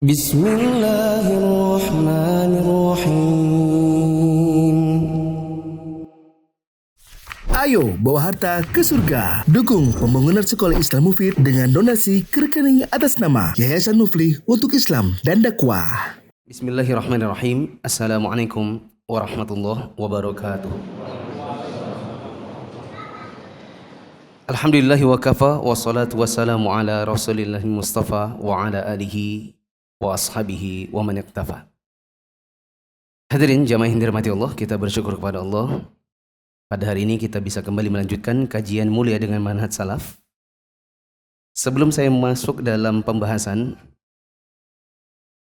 Bismillahirrahmanirrahim. Ayo bawa harta ke surga. Dukung pembangunan sekolah Islam Mufid dengan donasi ke rekening atas nama Yayasan Muflih untuk Islam dan Dakwah. Bismillahirrahmanirrahim. Assalamualaikum warahmatullahi wabarakatuh. Alhamdulillahi wa kafa wa salatu wassalamu ala rasulillahi mustafa wa ala alihi wa ashabihi wa man iqtafa. Hadirin jamaah yang dirahmati Allah, kita bersyukur kepada Allah. Pada hari ini kita bisa kembali melanjutkan kajian mulia dengan manhaj salaf. Sebelum saya masuk dalam pembahasan,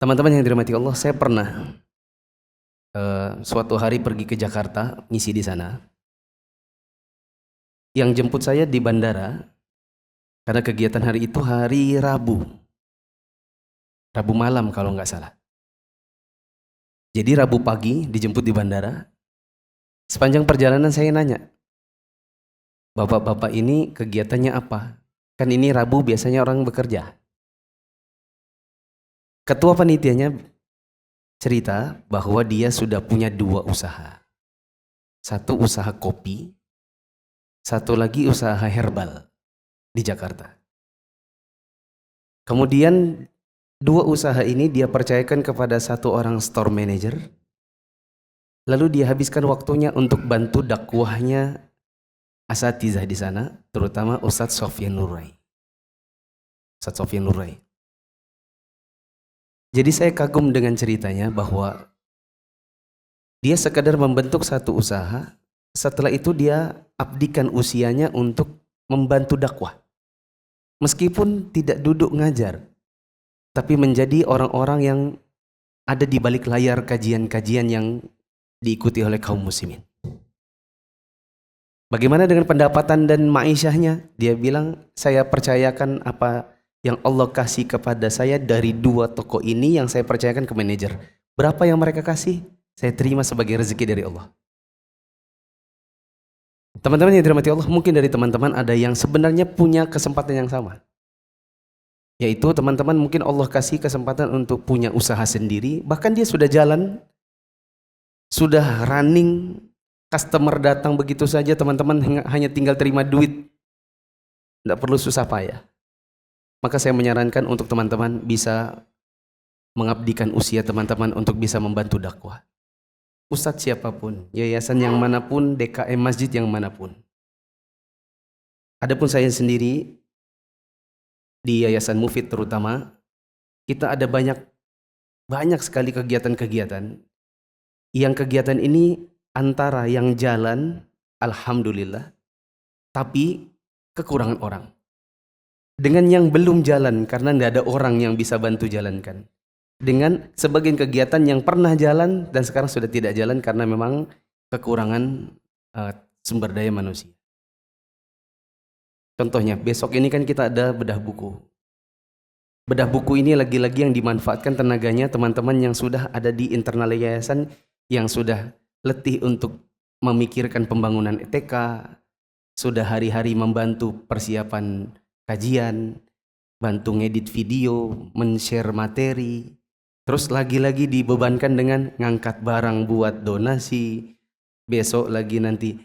teman-teman yang dirahmati Allah, saya pernah suatu hari pergi ke Jakarta, ngisi di sana. Yang jemput saya di bandara, karena kegiatan hari itu hari Rabu malam kalau nggak salah. Jadi Rabu pagi dijemput di bandara. Sepanjang perjalanan saya nanya, bapak-bapak ini kegiatannya apa? Kan ini Rabu biasanya orang bekerja. Ketua panitianya cerita bahwa dia sudah punya 2 usaha. Satu usaha kopi, satu lagi usaha herbal di Jakarta. Kemudian 2 usaha ini dia percayakan kepada satu orang store manager. Lalu dia habiskan waktunya untuk bantu dakwahnya asatizah di sana, terutama Ustadz Sofyan Nurrai. Jadi saya kagum dengan ceritanya bahwa dia sekadar membentuk satu usaha, setelah itu dia abdikan usianya untuk membantu dakwah. Meskipun tidak duduk ngajar, tapi menjadi orang-orang yang ada di balik layar kajian-kajian yang diikuti oleh kaum muslimin. Bagaimana dengan pendapatan dan ma'isyahnya? Dia bilang, saya percayakan apa yang Allah kasih kepada saya dari 2 toko ini yang saya percayakan ke manajer. Berapa yang mereka kasih? Saya terima sebagai rezeki dari Allah. Teman-teman yang dirahmati Allah, mungkin dari teman-teman ada yang sebenarnya punya kesempatan yang sama. Yaitu teman-teman mungkin Allah kasih kesempatan untuk punya usaha sendiri, bahkan dia sudah jalan, sudah running, customer datang begitu saja, teman-teman hanya tinggal terima duit, tidak perlu susah payah. Maka saya menyarankan untuk teman-teman bisa mengabdikan usia teman-teman untuk bisa membantu dakwah. Ustadz siapapun, yayasan yang manapun, DKM masjid yang manapun. Adapun saya sendiri di Yayasan Mufid terutama, kita ada banyak sekali kegiatan-kegiatan. Yang kegiatan ini antara yang jalan, alhamdulillah, tapi kekurangan orang. Dengan yang belum jalan karena nggak ada orang yang bisa bantu jalankan. Dengan sebagian kegiatan yang pernah jalan dan sekarang sudah tidak jalan karena memang kekurangan sumber daya manusia. Contohnya, besok ini kan kita ada bedah buku. Bedah buku ini lagi-lagi yang dimanfaatkan tenaganya teman-teman yang sudah ada di internal yayasan, yang sudah letih untuk memikirkan pembangunan ETK, sudah hari-hari membantu persiapan kajian, bantu ngedit video, men-share materi, terus lagi-lagi dibebankan dengan ngangkat barang buat donasi, besok lagi nanti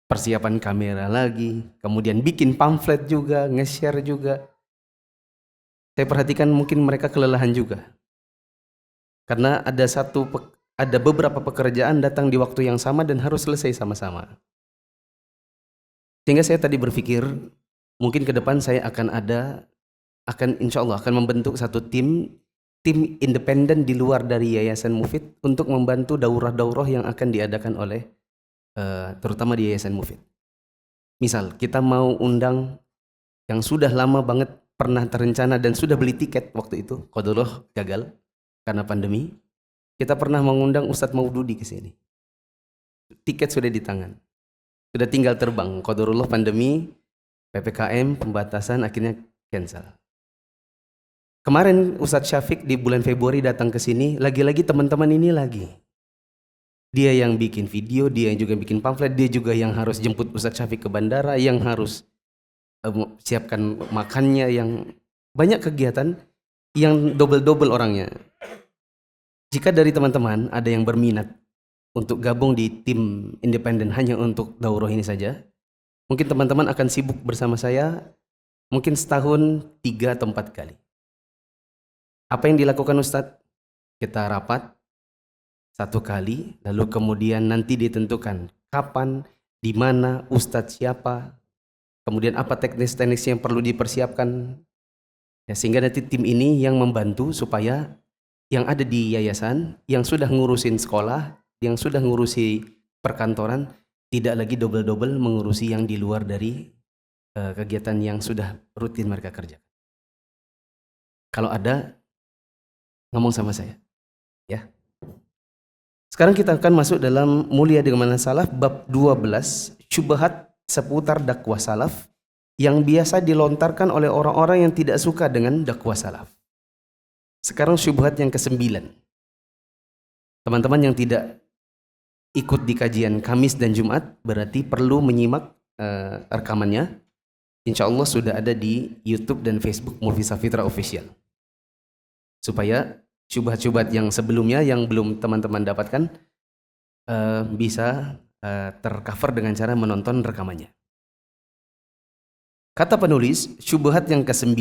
persiapan kamera lagi, kemudian bikin pamflet juga, nge-share juga. Saya perhatikan mungkin mereka kelelahan juga. Karena ada beberapa pekerjaan datang di waktu yang sama dan harus selesai sama-sama. Sehingga saya tadi berpikir, mungkin ke depan saya insya Allah akan membentuk satu tim independen di luar dari Yayasan Mufid untuk membantu daurah-daurah yang akan diadakan oleh terutama di Yayasan Mufid. Misal kita mau undang yang sudah lama banget pernah terencana dan sudah beli tiket waktu itu, qadarullah gagal karena pandemi. Kita pernah mengundang Ustadz Maududi ke sini. Tiket sudah di tangan. Sudah tinggal terbang. Qadarullah pandemi, PPKM, pembatasan akhirnya cancel. Kemarin Ustadz Syafiq di bulan Februari datang ke sini, lagi-lagi teman-teman ini lagi. Dia yang bikin video, dia yang juga bikin pamflet, dia juga yang harus jemput Ustadz Syafiq ke bandara, yang harus siapkan makannya, yang banyak kegiatan. yang double-double orangnya. Jika dari teman-teman ada yang berminat untuk gabung di tim independen hanya untuk daurah ini saja, mungkin teman-teman akan sibuk bersama saya mungkin setahun 3 atau 4 kali. Apa yang dilakukan Ustadz? Kita rapat 1 kali, lalu kemudian nanti ditentukan kapan, di mana, Ustadz siapa, kemudian apa teknis-teknis yang perlu dipersiapkan, ya, sehingga nanti tim ini yang membantu supaya yang ada di yayasan, yang sudah ngurusin sekolah, yang sudah ngurusi perkantoran, tidak lagi double-double mengurusi yang di luar dari kegiatan yang sudah rutin mereka kerjakan. Kalau ada, ngomong sama saya, ya. Sekarang kita akan masuk dalam Mulia dengan Manhaj Salaf bab 12, syubhat seputar dakwah salaf yang biasa dilontarkan oleh orang-orang yang tidak suka dengan dakwah salaf. Sekarang syubhat yang ke-9. Teman-teman yang tidak ikut di kajian Kamis dan Jumat berarti perlu menyimak rekamannya. Insya Allah sudah ada di YouTube dan Facebook Mufisa Fitra Official. Supaya syubhat-syubhat yang sebelumnya yang belum teman-teman dapatkan bisa tercover dengan cara menonton rekamannya. Kata penulis, syubhat yang ke-9,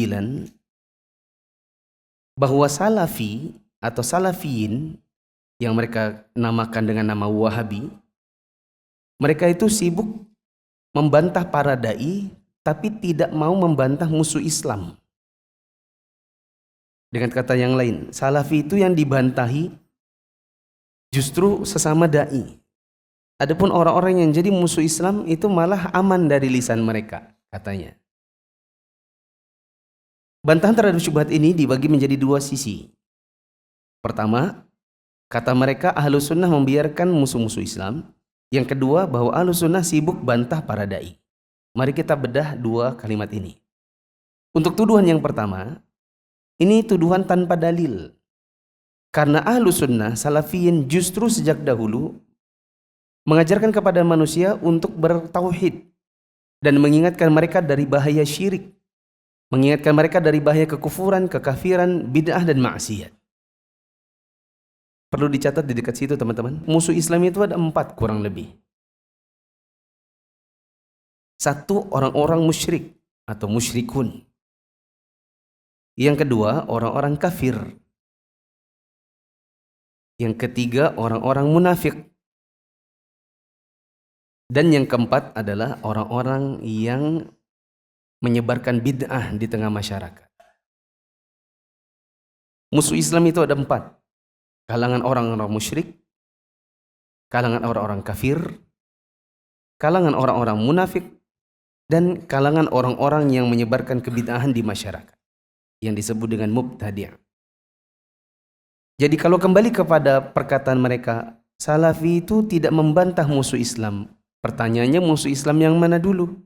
bahwa salafi atau salafiyin yang mereka namakan dengan nama Wahabi, mereka itu sibuk membantah para dai tapi tidak mau membantah musuh Islam. Dengan kata yang lain, salafi itu yang dibantahi justru sesama dai. Adapun orang-orang yang jadi musuh Islam itu malah aman dari lisan mereka, katanya. Bantahan terhadap syubhat ini dibagi menjadi 2 sisi. Pertama, kata mereka Ahlus Sunnah membiarkan musuh-musuh Islam. Yang kedua, bahwa Ahlus Sunnah sibuk bantah para dai. Mari kita bedah 2 kalimat ini. Untuk tuduhan yang pertama, ini tuduhan tanpa dalil. Karena Ahlus Sunnah, Salafiyin justru sejak dahulu mengajarkan kepada manusia untuk bertauhid dan mengingatkan mereka dari bahaya syirik. Mengingatkan mereka dari bahaya kekufuran, kekafiran, bid'ah dan maksiat. Perlu dicatat di dekat situ teman-teman. Musuh Islam itu ada 4 kurang lebih. 1, orang-orang musyrik atau musyrikun. Yang kedua, orang-orang kafir. Yang ketiga, orang-orang munafik. Dan yang keempat adalah orang-orang yang menyebarkan bid'ah di tengah masyarakat. Musuh Islam itu ada 4. Kalangan orang-orang musyrik, kalangan orang-orang kafir, kalangan orang-orang munafik, dan kalangan orang-orang yang menyebarkan kebid'ahan di masyarakat, yang disebut dengan mubtadi'. Jadi kalau kembali kepada perkataan mereka, Salafi itu tidak membantah musuh Islam. Pertanyaannya, musuh Islam yang mana dulu?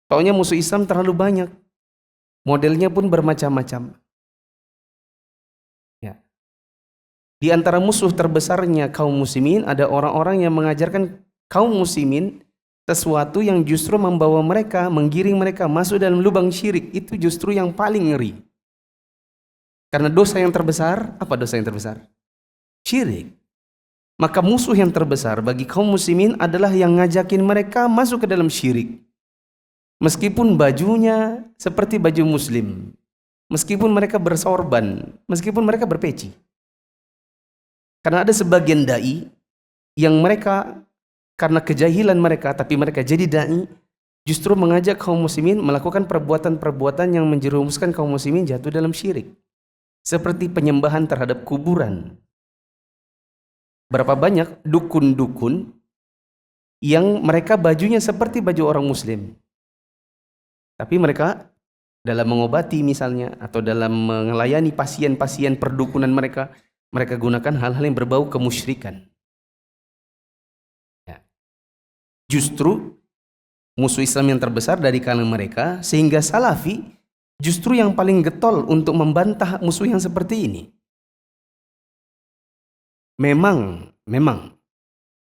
Soalnya musuh Islam terlalu banyak. Modelnya pun bermacam-macam. Ya. Di antara musuh terbesarnya kaum muslimin ada orang-orang yang mengajarkan kaum muslimin sesuatu yang justru membawa mereka, menggiring mereka masuk dalam lubang syirik. Itu justru yang paling ngeri. Karena dosa yang terbesar, apa dosa yang terbesar? Syirik. Maka musuh yang terbesar bagi kaum muslimin adalah yang ngajakin mereka masuk ke dalam syirik. Meskipun bajunya seperti baju muslim, meskipun mereka bersorban, meskipun mereka berpeci. Karena ada sebagian dai yang mereka karena kejahilan mereka, tapi mereka jadi dai, justru mengajak kaum muslimin melakukan perbuatan-perbuatan yang menjerumuskan kaum muslimin jatuh dalam syirik. Seperti penyembahan terhadap kuburan. Berapa banyak dukun-dukun yang mereka bajunya seperti baju orang muslim. Tapi mereka dalam mengobati misalnya, atau dalam melayani pasien-pasien perdukunan mereka, mereka gunakan hal-hal yang berbau kemusyrikan. Ya. Justru musuh Islam yang terbesar dari kalangan mereka, sehingga Salafi justru yang paling getol untuk membantah musuh yang seperti ini. Memang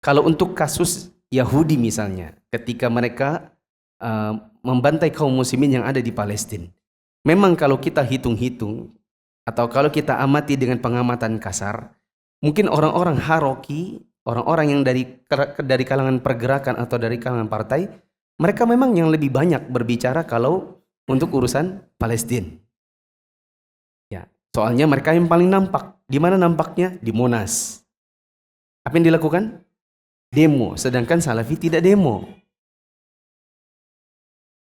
kalau untuk kasus Yahudi misalnya, ketika mereka membantai kaum muslimin yang ada di Palestina, memang kalau kita hitung-hitung atau kalau kita amati dengan pengamatan kasar, mungkin orang-orang Haroki, orang-orang yang dari kalangan pergerakan atau dari kalangan partai, mereka memang yang lebih banyak berbicara kalau untuk urusan Palestina. Ya, soalnya mereka yang paling nampak. Di mana nampaknya? Di Monas. Apa yang dilakukan? Demo, sedangkan Salafi tidak demo.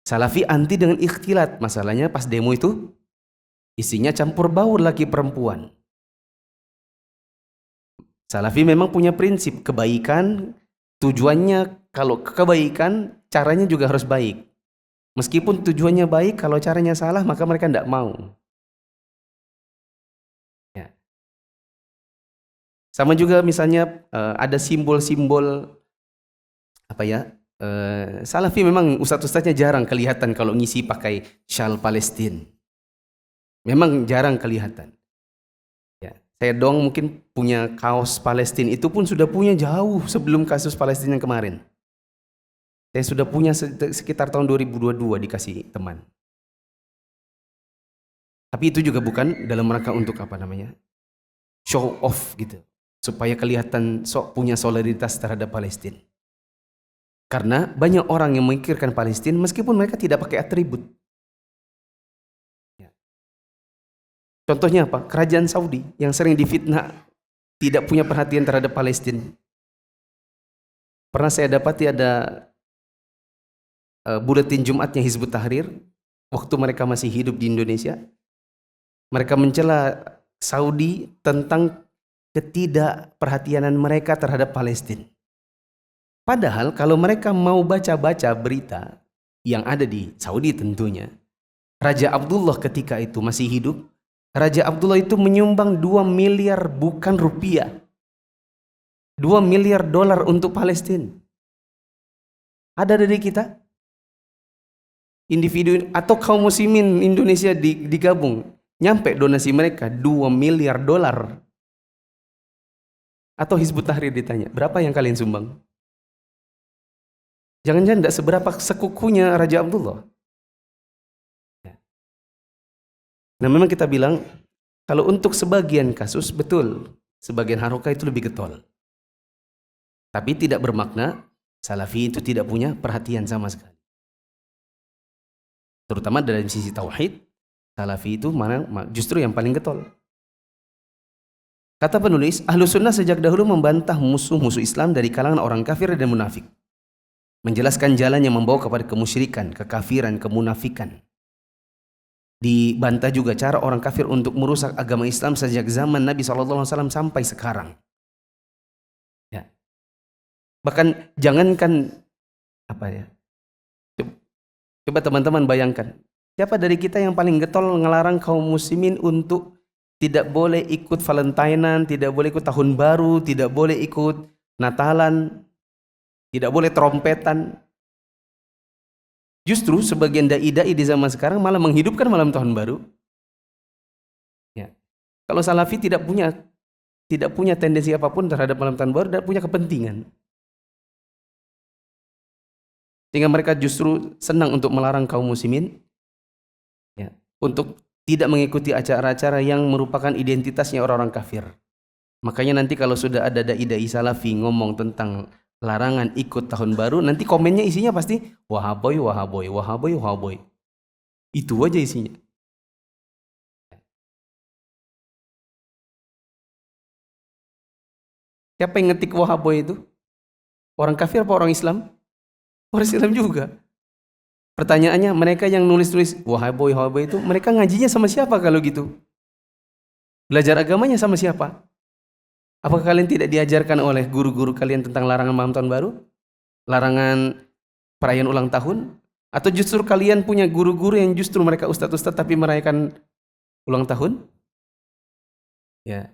Salafi anti dengan ikhtilat. Masalahnya pas demo itu isinya campur baur laki perempuan. Salafi memang punya prinsip kebaikan, tujuannya kalau kebaikan caranya juga harus baik. Meskipun tujuannya baik, kalau caranya salah maka mereka tidak mau. Ya. Sama juga misalnya ada simbol-simbol apa ya? Salafi memang ustadz-ustadznya jarang kelihatan kalau ngisi pakai syal Palestina. Memang jarang kelihatan. Ya, saya doang mungkin punya kaos Palestina, itu pun sudah punya jauh sebelum kasus Palestina yang kemarin. Saya sudah punya sekitar tahun 2022 dikasih teman. Tapi itu juga bukan dalam rangka untuk apa namanya? Show off gitu. Supaya kelihatan punya solidaritas terhadap Palestina. Karena banyak orang yang memikirkan Palestina meskipun mereka tidak pakai atribut. Ya. Contohnya apa? Kerajaan Saudi yang sering difitnah tidak punya perhatian terhadap Palestina. Pernah saya dapati ada buletin Jumatnya Hizbut Tahrir waktu mereka masih hidup di Indonesia. Mereka mencela Saudi tentang ketidakperhatianan mereka terhadap Palestina. Padahal kalau mereka mau baca-baca berita yang ada di Saudi tentunya, Raja Abdullah ketika itu masih hidup, Raja Abdullah itu menyumbang 2 miliar bukan rupiah. 2 miliar dolar untuk Palestina. Ada dari kita? Individu atau kaum muslimin Indonesia digabung, nyampe donasi mereka 2 miliar dolar. Atau Hizbut Tahrir ditanya, berapa yang kalian sumbang? Jangan-jangan tidak seberapa sekukunya Raja Abdullah. Nah memang kita bilang, kalau untuk sebagian kasus, betul, sebagian haroka itu lebih getol. Tapi tidak bermakna Salafi itu tidak punya perhatian sama sekali. Terutama dari sisi tauhid, Salafi itu justru yang paling getol. Kata penulis, Ahlus Sunnah sejak dahulu membantah musuh-musuh Islam dari kalangan orang kafir dan munafik. Menjelaskan jalan yang membawa kepada kemusyrikan, kekafiran, kemunafikan. Dibantah juga cara orang kafir untuk merusak agama Islam sejak zaman Nabi SAW sampai sekarang. Ya. Bahkan jangankan apa ya? Coba teman-teman bayangkan, siapa dari kita yang paling getol ngelarang kaum muslimin untuk tidak boleh ikut Valentinean, tidak boleh ikut tahun baru, tidak boleh ikut Natalan, tidak boleh trompetan. Justru sebagian dai-dai di zaman sekarang malah menghidupkan malam tahun baru. Ya. Kalau Salafi tidak punya tendensi apapun terhadap malam tahun baru, tidak punya kepentingan. Sehingga mereka justru senang untuk melarang kaum muslimin ya, untuk tidak mengikuti acara-acara yang merupakan identitasnya orang-orang kafir. Makanya nanti kalau sudah ada dai-dai Salafi ngomong tentang larangan ikut tahun baru, nanti komennya isinya pasti wahaboy, wahaboy, wahaboy, wahaboy. Itu aja isinya. Siapa yang ngetik wahaboy itu? Orang kafir apa orang Islam? Orang Islam juga. Pertanyaannya, mereka yang nulis-nulis wahaboy, wahaboy itu, mereka ngajinya sama siapa kalau gitu? Belajar agamanya sama siapa? Apakah kalian tidak diajarkan oleh guru-guru kalian tentang larangan malam tahun baru? Larangan perayaan ulang tahun? Atau justru kalian punya guru-guru yang justru mereka ustadz-ustadz tapi merayakan ulang tahun? Ya.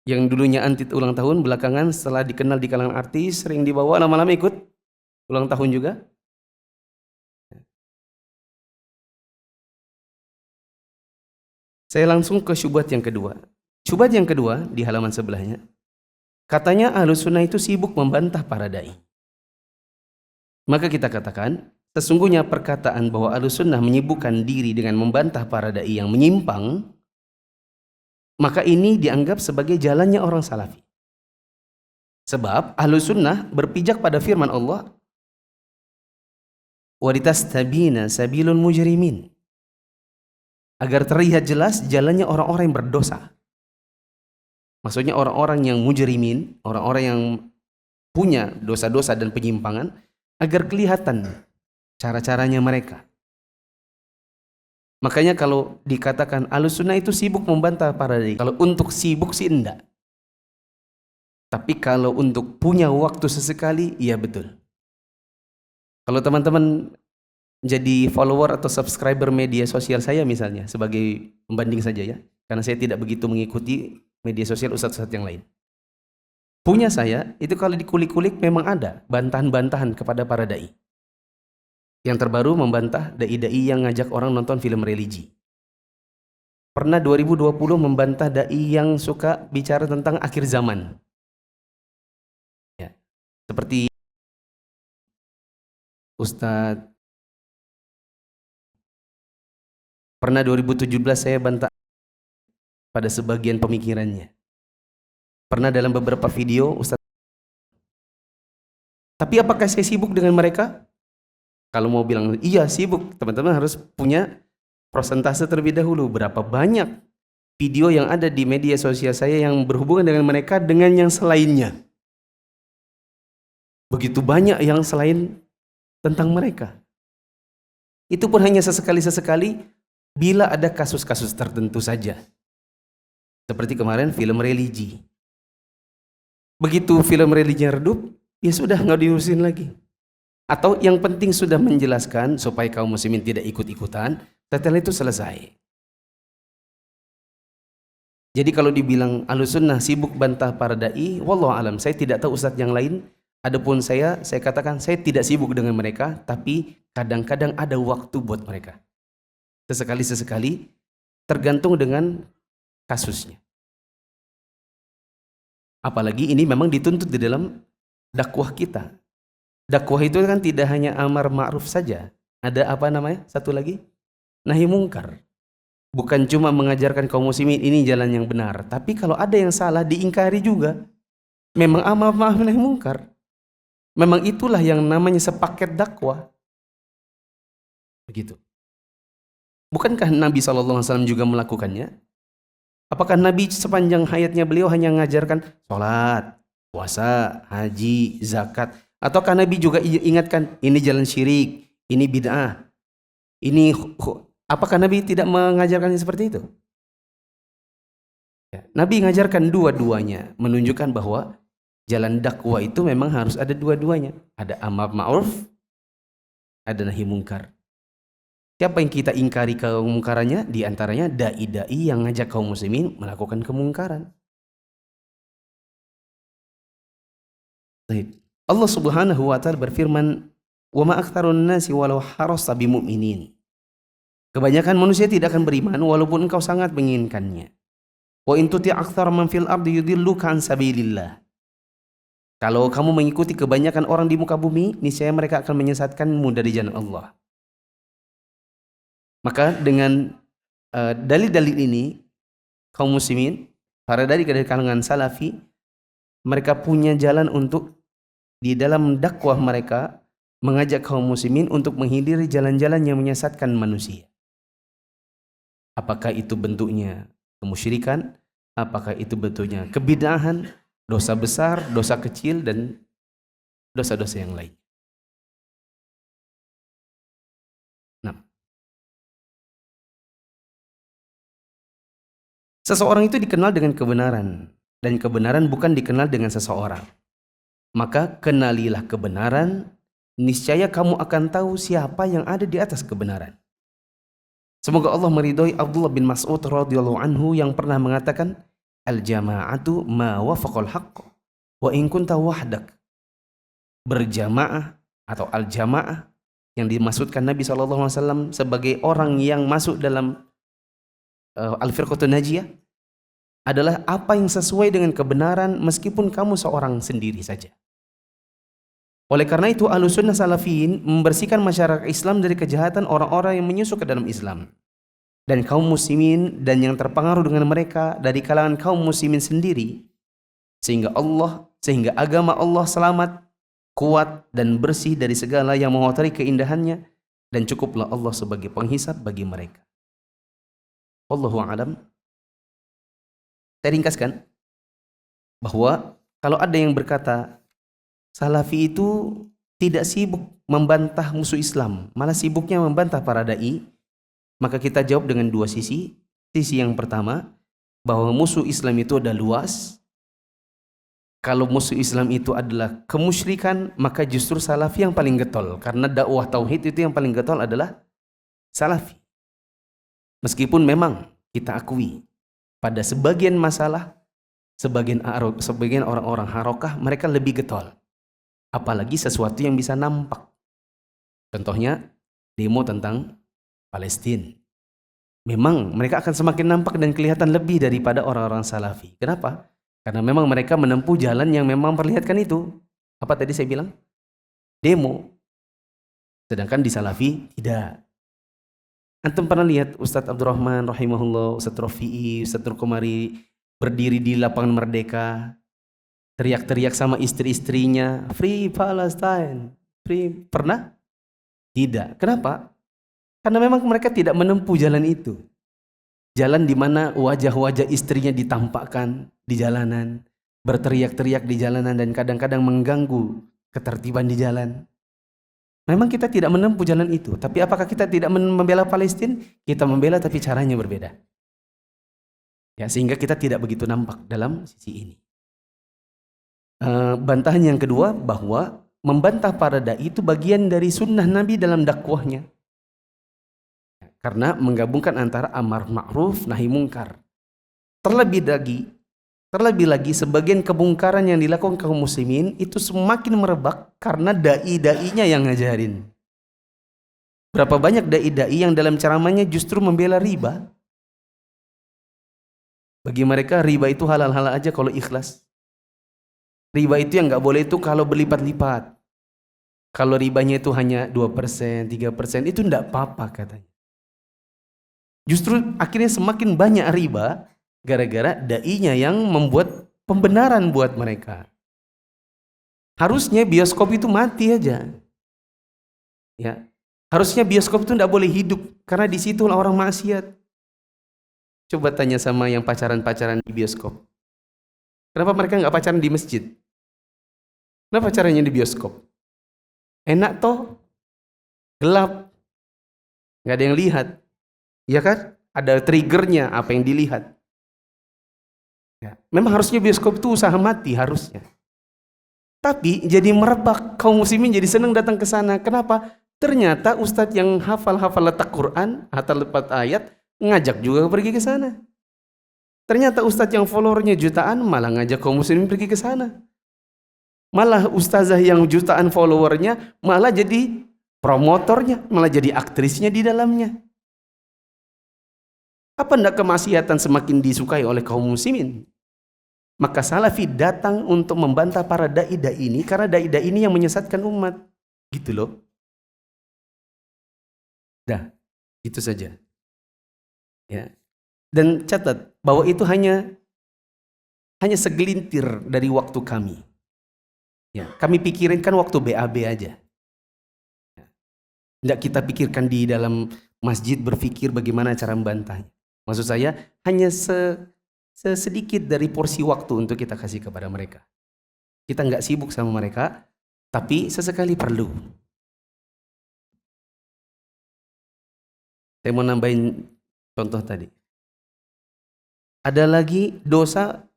Yang dulunya anti ulang tahun, belakangan setelah dikenal di kalangan artis, sering dibawa lama-lama ikut ulang tahun juga. Saya langsung ke syubhat yang kedua. Syubhat yang kedua di halaman sebelahnya, katanya Ahlus Sunnah itu sibuk membantah para dai. Maka kita katakan, sesungguhnya perkataan bahwa Ahlus Sunnah menyibukkan diri dengan membantah para dai yang menyimpang maka ini dianggap sebagai jalannya orang salafi. Sebab Ahlus Sunnah berpijak pada firman Allah, walitastabina sabilul mujrimin, agar terlihat jelas jalannya orang-orang yang berdosa. Maksudnya orang-orang yang mujrimin, orang-orang yang punya dosa-dosa dan penyimpangan, agar kelihatan cara-caranya mereka. Makanya kalau dikatakan Ahlus Sunnah itu sibuk membantah para dai, kalau untuk sibuk sih enggak. Tapi kalau untuk punya waktu sesekali, iya betul. Kalau teman-teman jadi follower atau subscriber media sosial saya misalnya, sebagai pembanding saja ya, karena saya tidak begitu mengikuti media sosial ustadz-ustadz yang lain. Punya saya, itu kalau dikulik-kulik memang ada bantahan-bantahan kepada para dai. Yang terbaru membantah dai-dai yang ngajak orang nonton film religi. Pernah 2020 membantah dai yang suka bicara tentang akhir zaman. Ya. Seperti Ustadz. Pernah 2017 saya bantah pada sebagian pemikirannya. Pernah dalam beberapa video Ustadz. Tapi apakah saya sibuk dengan mereka? Kalau mau bilang iya sibuk, teman-teman harus punya persentase terlebih dahulu. Berapa banyak video yang ada di media sosial saya yang berhubungan dengan mereka dengan yang selainnya. Begitu banyak yang selain tentang mereka. Itu pun hanya sesekali-sesekali bila ada kasus-kasus tertentu saja. Seperti kemarin film religi. Begitu film religinya redup, ya sudah nggak diurusin lagi. Atau yang penting sudah menjelaskan supaya kaum muslimin tidak ikut-ikutan, setelah itu selesai. Jadi kalau dibilang Ahlus Sunnah sibuk bantah para dai, wallahu alam, saya tidak tahu ustadz yang lain. Adapun saya katakan saya tidak sibuk dengan mereka, tapi kadang-kadang ada waktu buat mereka. Sesekali-sesekali, tergantung dengan kasusnya. Apalagi ini memang dituntut di dalam dakwah kita. Dakwah itu kan tidak hanya amar ma'ruf saja. Ada apa namanya? Satu lagi, nahi mungkar. Bukan cuma mengajarkan kaum muslimin ini jalan yang benar, tapi kalau ada yang salah diingkari juga. Memang amar ma'ruf nahi mungkar. Memang itulah yang namanya sepaket dakwah. Begitu. Bukankah Nabi SAW juga melakukannya? Apakah Nabi sepanjang hayatnya beliau hanya mengajarkan sholat, puasa, haji, zakat? Ataukah Nabi juga ingatkan ini jalan syirik, ini bid'ah, ini apakah Nabi tidak mengajarkan seperti itu? Ya, Nabi mengajarkan dua-duanya, menunjukkan bahwa jalan dakwah itu memang harus ada dua-duanya. Ada amar ma'ruf, ada nahi mungkar. Siapa yang kita ingkari kemungkarannya? Di antaranya dai-dai yang ngajak kaum muslimin melakukan kemungkaran. Baik. Allah Subhanahu wa taala berfirman, "Wa ma aktsarun nasi walau harasta bimu'minin." Kebanyakan manusia tidak akan beriman walaupun engkau sangat menginginkannya. Wa in tuti' aktsara man fil ardi yudilluka an sabilillah. Kalau kamu mengikuti kebanyakan orang di muka bumi, niscaya mereka akan menyesatkanmu dari jalan Allah. Maka dengan dalil-dalil ini, kaum muslimin, para dari kalangan salafi, mereka punya jalan untuk di dalam dakwah mereka mengajak kaum muslimin untuk menghindari jalan-jalan yang menyesatkan manusia. Apakah itu bentuknya kemusyrikan, apakah itu bentuknya kebid'ahan, dosa besar, dosa kecil, dan dosa-dosa yang lain. Nah, seseorang itu dikenal dengan kebenaran, dan kebenaran bukan dikenal dengan seseorang. Maka kenalilah kebenaran, niscaya kamu akan tahu siapa yang ada di atas kebenaran. Semoga Allah meridhoi Abdullah bin Mas'ud radhiyallahu anhu yang pernah mengatakan, al-jama'atu ma wafaqal haqq wa in kunta wahdak. Berjamaah atau al-jamaah yang dimaksudkan Nabi SAW sebagai orang yang masuk dalam al-firqatun najiyah adalah apa yang sesuai dengan kebenaran meskipun kamu seorang sendiri saja. Oleh karena itu Ahlus Sunnah Salafiyin membersihkan masyarakat Islam dari kejahatan orang-orang yang menyusup ke dalam Islam. dan kaum muslimin dan yang terpengaruh dengan mereka dari kalangan kaum muslimin sendiri, sehingga agama Allah selamat, kuat dan bersih dari segala yang mengotori keindahannya, dan cukuplah Allah sebagai penghisab bagi mereka. Wallahu a'lam. Saya ringkaskan bahwa kalau ada yang berkata Salafi itu tidak sibuk membantah musuh Islam, malah sibuknya membantah para dai, maka kita jawab dengan dua sisi. Sisi yang pertama, bahwa musuh Islam itu ada luas. Kalau musuh Islam itu adalah kemusyrikan, maka justru Salafi yang paling getol, karena dakwah tauhid itu yang paling getol adalah Salafi. Meskipun memang kita akui pada sebagian masalah, sebagian orang-orang harokah mereka lebih getol, apalagi sesuatu yang bisa nampak. Contohnya demo tentang Palestina. Memang mereka akan semakin nampak dan kelihatan lebih daripada orang-orang Salafi. Kenapa? Karena memang mereka menempuh jalan yang memang memperlihatkan itu. Apa tadi saya bilang? Demo. Sedangkan di Salafi tidak. Antum pernah lihat Ustadz Abdurrahman rahimahullah, Ustadz Rafi'i, Ustadz Nurkomari berdiri di lapangan Merdeka, teriak-teriak sama istri-istrinya, Free Palestine, free. Pernah? Tidak. Kenapa? Karena memang mereka tidak menempuh jalan itu. Jalan di mana wajah-wajah istrinya ditampakkan di jalanan, berteriak-teriak di jalanan dan kadang-kadang mengganggu ketertiban di jalan. Memang kita tidak menempuh jalan itu. Tapi apakah kita tidak membela Palestina? Kita membela tapi caranya berbeda. Ya, sehingga kita tidak begitu nampak dalam sisi ini. Bantahan yang kedua, bahwa membantah para dai itu bagian dari sunnah Nabi dalam dakwahnya. Karena menggabungkan antara amar ma'ruf nahi mungkar. Terlebih lagi sebagian kemungkaran yang dilakukan kaum muslimin itu semakin merebak karena dai-dainya yang ngajarin. Berapa banyak dai-dai yang dalam ceramahnya justru membela riba. Bagi mereka riba itu halal-halal aja kalau ikhlas. Riba itu yang nggak boleh itu kalau berlipat-lipat. Kalau ribanya itu hanya 2%, 3%, itu enggak apa-apa katanya. Justru akhirnya semakin banyak riba gara-gara dai-nya yang membuat pembenaran buat mereka. Harusnya bioskop itu mati aja. Ya. Harusnya bioskop itu enggak boleh hidup karena di situ orang maksiat. Coba tanya sama yang pacaran-pacaran di bioskop. Kenapa mereka enggak pacaran di masjid? Kenapa pacarannya di bioskop? Enak toh, gelap, nggak ada yang lihat, ya kan? Ada triggernya apa yang dilihat. Ya. Memang harusnya bioskop itu usaha mati harusnya. Tapi jadi merebak, kaum muslimin jadi senang datang ke sana. Kenapa? Ternyata ustadz yang hafal letak Quran, hafal letak ayat, ngajak juga pergi ke sana. Ternyata ustadz yang followernya jutaan malah ngajak kaum muslimin pergi ke sana. Malah ustazah yang jutaan followernya malah jadi promotornya, malah jadi aktrisnya di dalamnya. Apa enggak kemaksiatan semakin disukai oleh kaum muslimin? Maka Salafi datang untuk membantah para dai-dai ini karena dai-dai ini yang menyesatkan umat. Gitu loh. Dah, itu saja. Ya. Dan catat bahwa itu hanya segelintir dari waktu kami. Ya, kami pikirin kan waktu BAB aja. Tidak kita pikirkan di dalam masjid berpikir bagaimana cara membantahnya. Maksud saya hanya sedikit dari porsi waktu untuk kita kasih kepada mereka. Kita nggak sibuk sama mereka, tapi sesekali perlu. Saya mau nambahin contoh tadi. Ada lagi dosa.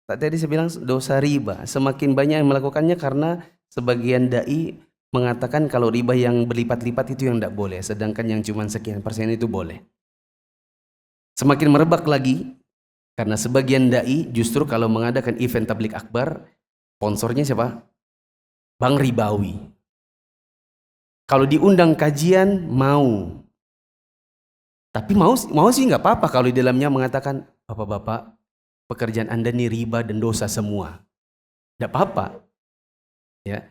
Tadi saya bilang dosa riba. Semakin banyak yang melakukannya karena sebagian dai mengatakan kalau riba yang berlipat-lipat itu yang tidak boleh. Sedangkan yang cuma sekian persen itu boleh. Semakin merebak lagi karena sebagian dai justru kalau mengadakan event tablik akbar, sponsornya siapa? Bank ribawi. Kalau diundang kajian mau. Tapi mau sih nggak apa-apa kalau di dalamnya mengatakan, Bapak-bapak, pekerjaan Anda ini riba dan dosa semua. Tidak apa-apa. Ya.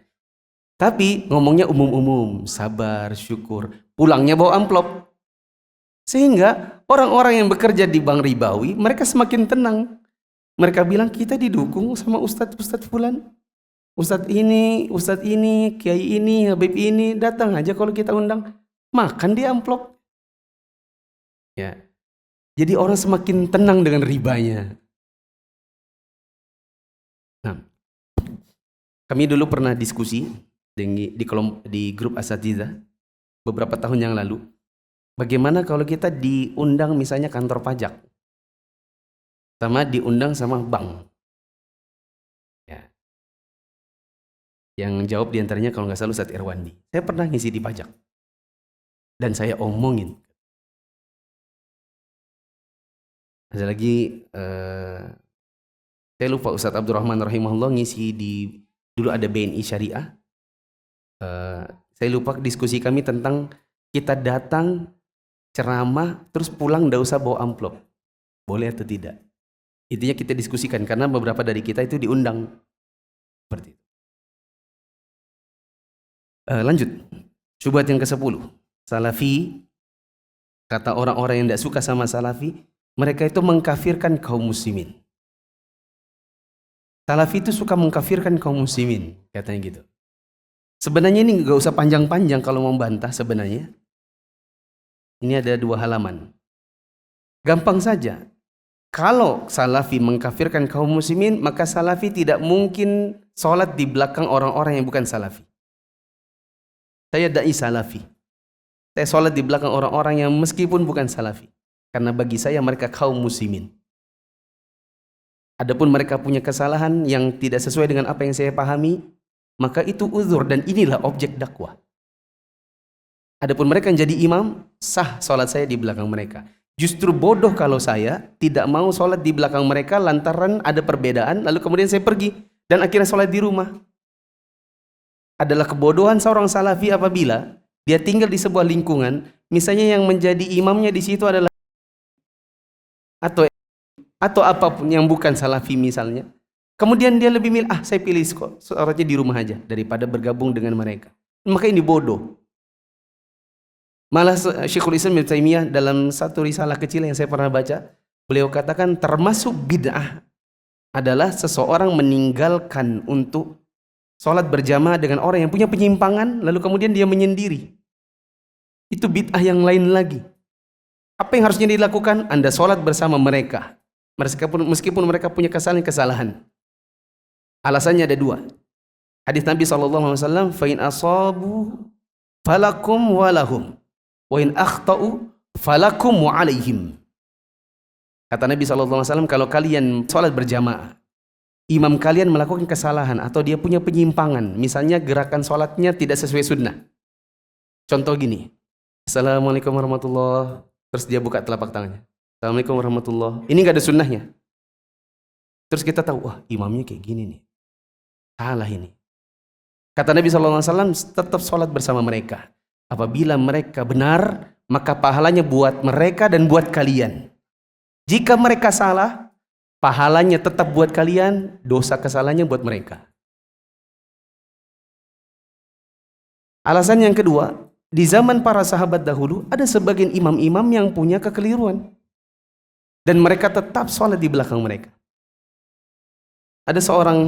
Tapi ngomongnya umum-umum, sabar, syukur. Pulangnya bawa amplop. Sehingga orang-orang yang bekerja di bank ribawi, mereka semakin tenang. Mereka bilang, kita didukung sama ustadz-ustadz fulan. Ustadz ini, kiai ini, habib ini, datang aja kalau kita undang. Makan di amplop. Ya. Jadi orang semakin tenang dengan ribanya. Nah, kami dulu pernah diskusi di grup asatidzah beberapa tahun yang lalu. Bagaimana kalau kita diundang misalnya kantor pajak, sama diundang sama bank? Ya. Yang jawab diantaranya kalau nggak salah Ustadz Irwandi. Saya pernah ngisi di pajak. Dan saya omongin. Ada lagi, saya lupa Ustadz Abdurrahman rahimahullah ngisi dulu ada BNI Syariah. Saya lupa diskusi kami tentang kita datang ceramah terus pulang nggak usah bawa amplop, boleh atau tidak? Intinya kita diskusikan karena beberapa dari kita itu diundang seperti itu. Lanjut, syubhat yang ke-10. Salafi, kata orang-orang yang tidak suka sama salafi, mereka itu mengkafirkan kaum muslimin. Salafi itu suka mengkafirkan kaum muslimin, katanya gitu. Sebenarnya ini nggak usah panjang-panjang kalau mau membantah sebenarnya. Ini ada 2 halaman. Gampang saja. Kalau salafi mengkafirkan kaum muslimin, maka salafi tidak mungkin sholat di belakang orang-orang yang bukan salafi. Saya dai salafi. Saya sholat di belakang orang-orang yang meskipun bukan salafi. Karena bagi saya mereka kaum muslimin. Adapun mereka punya kesalahan yang tidak sesuai dengan apa yang saya pahami, maka itu uzur dan inilah objek dakwah. Adapun mereka yang jadi imam, sah sholat saya di belakang mereka. Justru bodoh kalau saya tidak mau sholat di belakang mereka lantaran ada perbedaan, lalu kemudian saya pergi dan akhirnya sholat di rumah. Adalah kebodohan seorang salafi apabila dia tinggal di sebuah lingkungan, misalnya yang menjadi imamnya di situ adalah atau apapun yang bukan salafi misalnya. Kemudian dia lebih milih, saya pilih sholatnya di rumah aja daripada bergabung dengan mereka. Maka ini bodoh. Malah Syekhul Islam Ibnu Taimiyah dalam satu risalah kecil yang saya pernah baca, beliau katakan termasuk bid'ah adalah seseorang meninggalkan untuk sholat berjamaah dengan orang yang punya penyimpangan, lalu kemudian dia menyendiri. Itu bid'ah yang lain lagi. Apa yang harusnya dilakukan? Anda sholat bersama mereka, meskipun mereka punya kesalahan-kesalahan. Alasannya ada 2. Hadis Nabi SAW, fa in asabu falakum walahum, wa in akhtau falakum wa alaihim. Kata Nabi SAW, kalau kalian sholat berjamaah, imam kalian melakukan kesalahan atau dia punya penyimpangan, misalnya gerakan sholatnya tidak sesuai sunnah. Contoh gini, Assalamualaikum warahmatullahi, terus dia buka telapak tangannya, Assalamualaikum warahmatullahi, ini gak ada sunnahnya. Terus kita tahu, wah imamnya kayak gini nih, salah ini. Kata Nabi SAW, tetap sholat bersama mereka. Apabila mereka benar, maka pahalanya buat mereka dan buat kalian. Jika mereka salah, pahalanya tetap buat kalian, dosa kesalahannya buat mereka. Alasan yang kedua, di zaman para sahabat dahulu, ada sebagian imam-imam yang punya kekeliruan. Dan mereka tetap sholat di belakang mereka. Ada seorang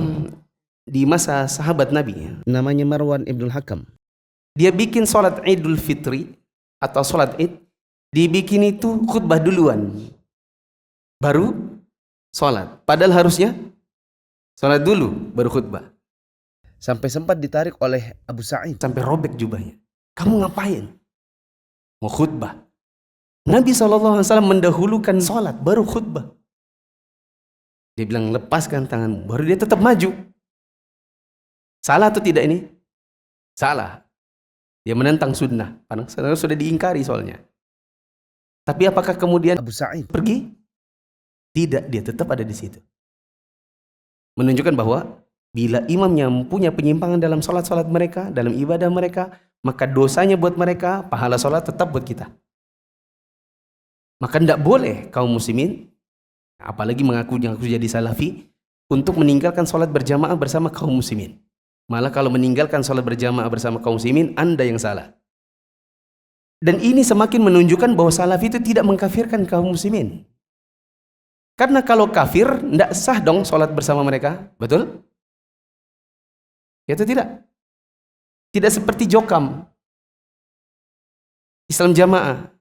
di masa sahabat Nabi, namanya Marwan Ibnul Hakam. Dia bikin sholat Idul Fitri atau sholat Id, dibikin itu khutbah duluan, baru sholat. Padahal harusnya sholat dulu, baru khutbah. Sampai sempat ditarik oleh Abu Sa'id, sampai robek jubahnya. Kamu ngapain? Mau khutbah. Nabi SAW mendahulukan sholat, baru khutbah. Dia bilang, lepaskan tanganmu, baru dia tetap maju. Salah atau tidak ini? Salah. Dia menentang sunnah, karena sudah diingkari soalnya. Tapi apakah kemudian Abu Sa'id pergi? Tidak, dia tetap ada di situ. Menunjukkan bahwa bila imamnya punya penyimpangan dalam sholat-sholat mereka, dalam ibadah mereka, maka dosanya buat mereka, pahala sholat tetap buat kita. Maka tidak boleh kaum muslimin, apalagi mengaku jadi salafi, untuk meninggalkan sholat berjamaah bersama kaum muslimin. Malah kalau meninggalkan sholat berjamaah bersama kaum muslimin, Anda yang salah. Dan ini semakin menunjukkan bahwa Salafi itu tidak mengkafirkan kaum muslimin. Karena kalau kafir, tidak sah dong sholat bersama mereka. Betul? Ya atau tidak? Tidak seperti Jokam, Islam Jamaah.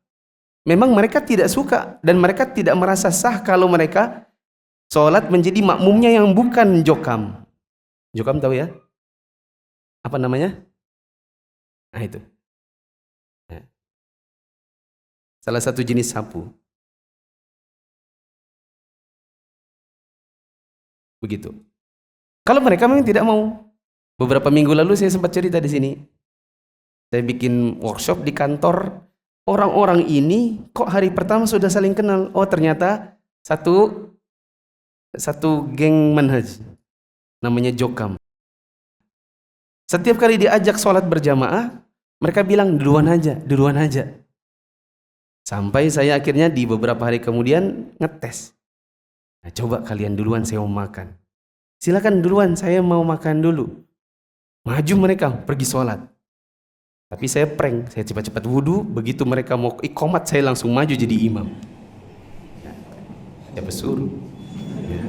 Memang mereka tidak suka dan mereka tidak merasa sah kalau mereka sholat menjadi makmumnya yang bukan Jokam. Jokam tahu ya? Apa namanya? Nah itu. Salah satu jenis sapu. Begitu. Kalau mereka memang tidak mau. Beberapa minggu lalu saya sempat cerita di sini. Saya bikin workshop di kantor. Orang-orang ini kok hari pertama sudah saling kenal. Oh ternyata satu geng manhaj. Namanya Jokam. Setiap kali diajak sholat berjamaah, mereka bilang duluan aja, duluan aja. Sampai saya akhirnya di beberapa hari kemudian ngetes. Nah, coba kalian duluan, saya mau makan. Silakan duluan, saya mau makan dulu. Maju mereka pergi sholat. Tapi saya prank, saya cepat-cepat wudhu. Begitu mereka mau iqomat, saya langsung maju jadi imam. Siapa suruh? Ya.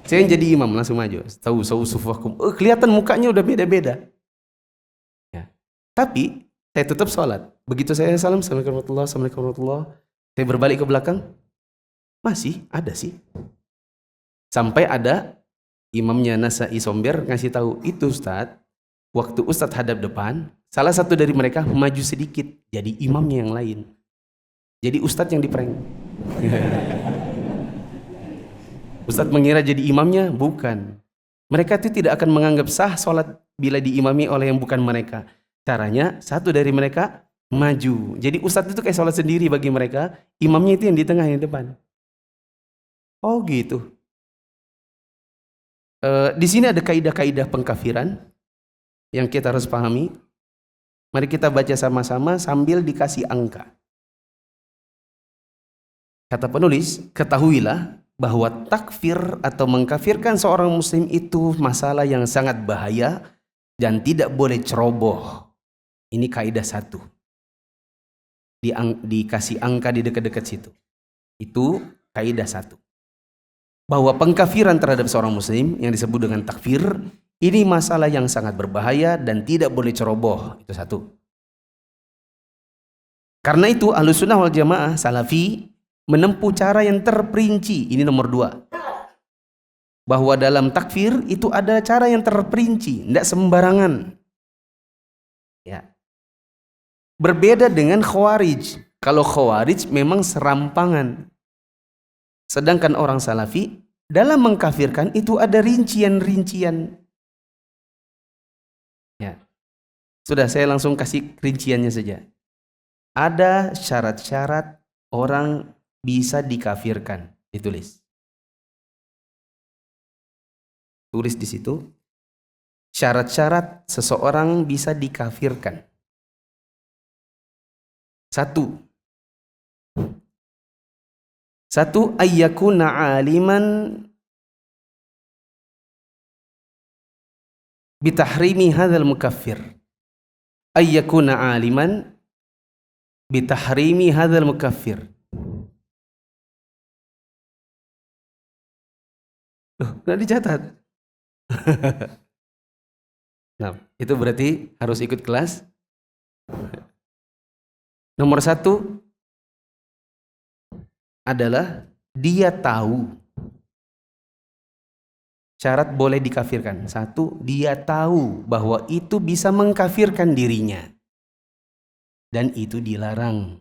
Saya yang jadi imam langsung maju. Tahu sufakum. Kelihatan mukanya udah beda-beda. Ya. Tapi saya tetap sholat. Begitu saya salam, assalamualaikum warahmatullahi wabarakatuh, assalamualaikum warahmatullahi wabarakatuh. Saya berbalik ke belakang, masih ada sih. Sampai ada imamnya Nasai Somber ngasih tahu, itu Ustadz, waktu Ustadz hadap depan, salah satu dari mereka maju sedikit, jadi imamnya yang lain. Jadi Ustadz yang diprank. Ustadz mengira jadi imamnya, bukan. Mereka itu tidak akan menganggap sah sholat bila diimami oleh yang bukan mereka. Caranya, satu dari mereka maju. Jadi Ustadz itu kayak sholat sendiri bagi mereka, imamnya itu yang di tengah, yang depan. Oh gitu. Di sini ada kaidah-kaidah pengkafiran yang kita harus pahami. Mari kita baca sama-sama sambil dikasih angka. Kata penulis, ketahuilah bahwa takfir atau mengkafirkan seorang muslim itu masalah yang sangat bahaya dan tidak boleh ceroboh. Ini kaidah satu. Dikasih angka di dekat-dekat situ. Itu kaidah satu. Bahwa pengkafiran terhadap seorang muslim yang disebut dengan takfir, ini masalah yang sangat berbahaya dan tidak boleh ceroboh. Itu satu. Karena itu Ahlussunnah wal Jamaah Salafi menempuh cara yang terperinci. Ini nomor dua. Bahwa dalam takfir itu ada cara yang terperinci, tidak sembarangan. Ya. Berbeda dengan Khawarij. Kalau Khawarij memang serampangan. Sedangkan orang Salafi dalam mengkafirkan itu ada rincian-rincian. Ya. Sudah, saya langsung kasih rinciannya saja. Ada syarat-syarat orang bisa dikafirkan. Ditulis. Tulis di situ. Syarat-syarat seseorang bisa dikafirkan. Satu, ayyakuna aliman bitahrimi hadzal mukaffir. Ayyakuna aliman bitahrimi hadzal mukaffir. Nggak dicatat. Nah, itu berarti harus ikut kelas. Nomor satu adalah dia tahu. Syarat boleh dikafirkan. Satu, dia tahu bahwa itu bisa mengkafirkan dirinya. Dan itu dilarang.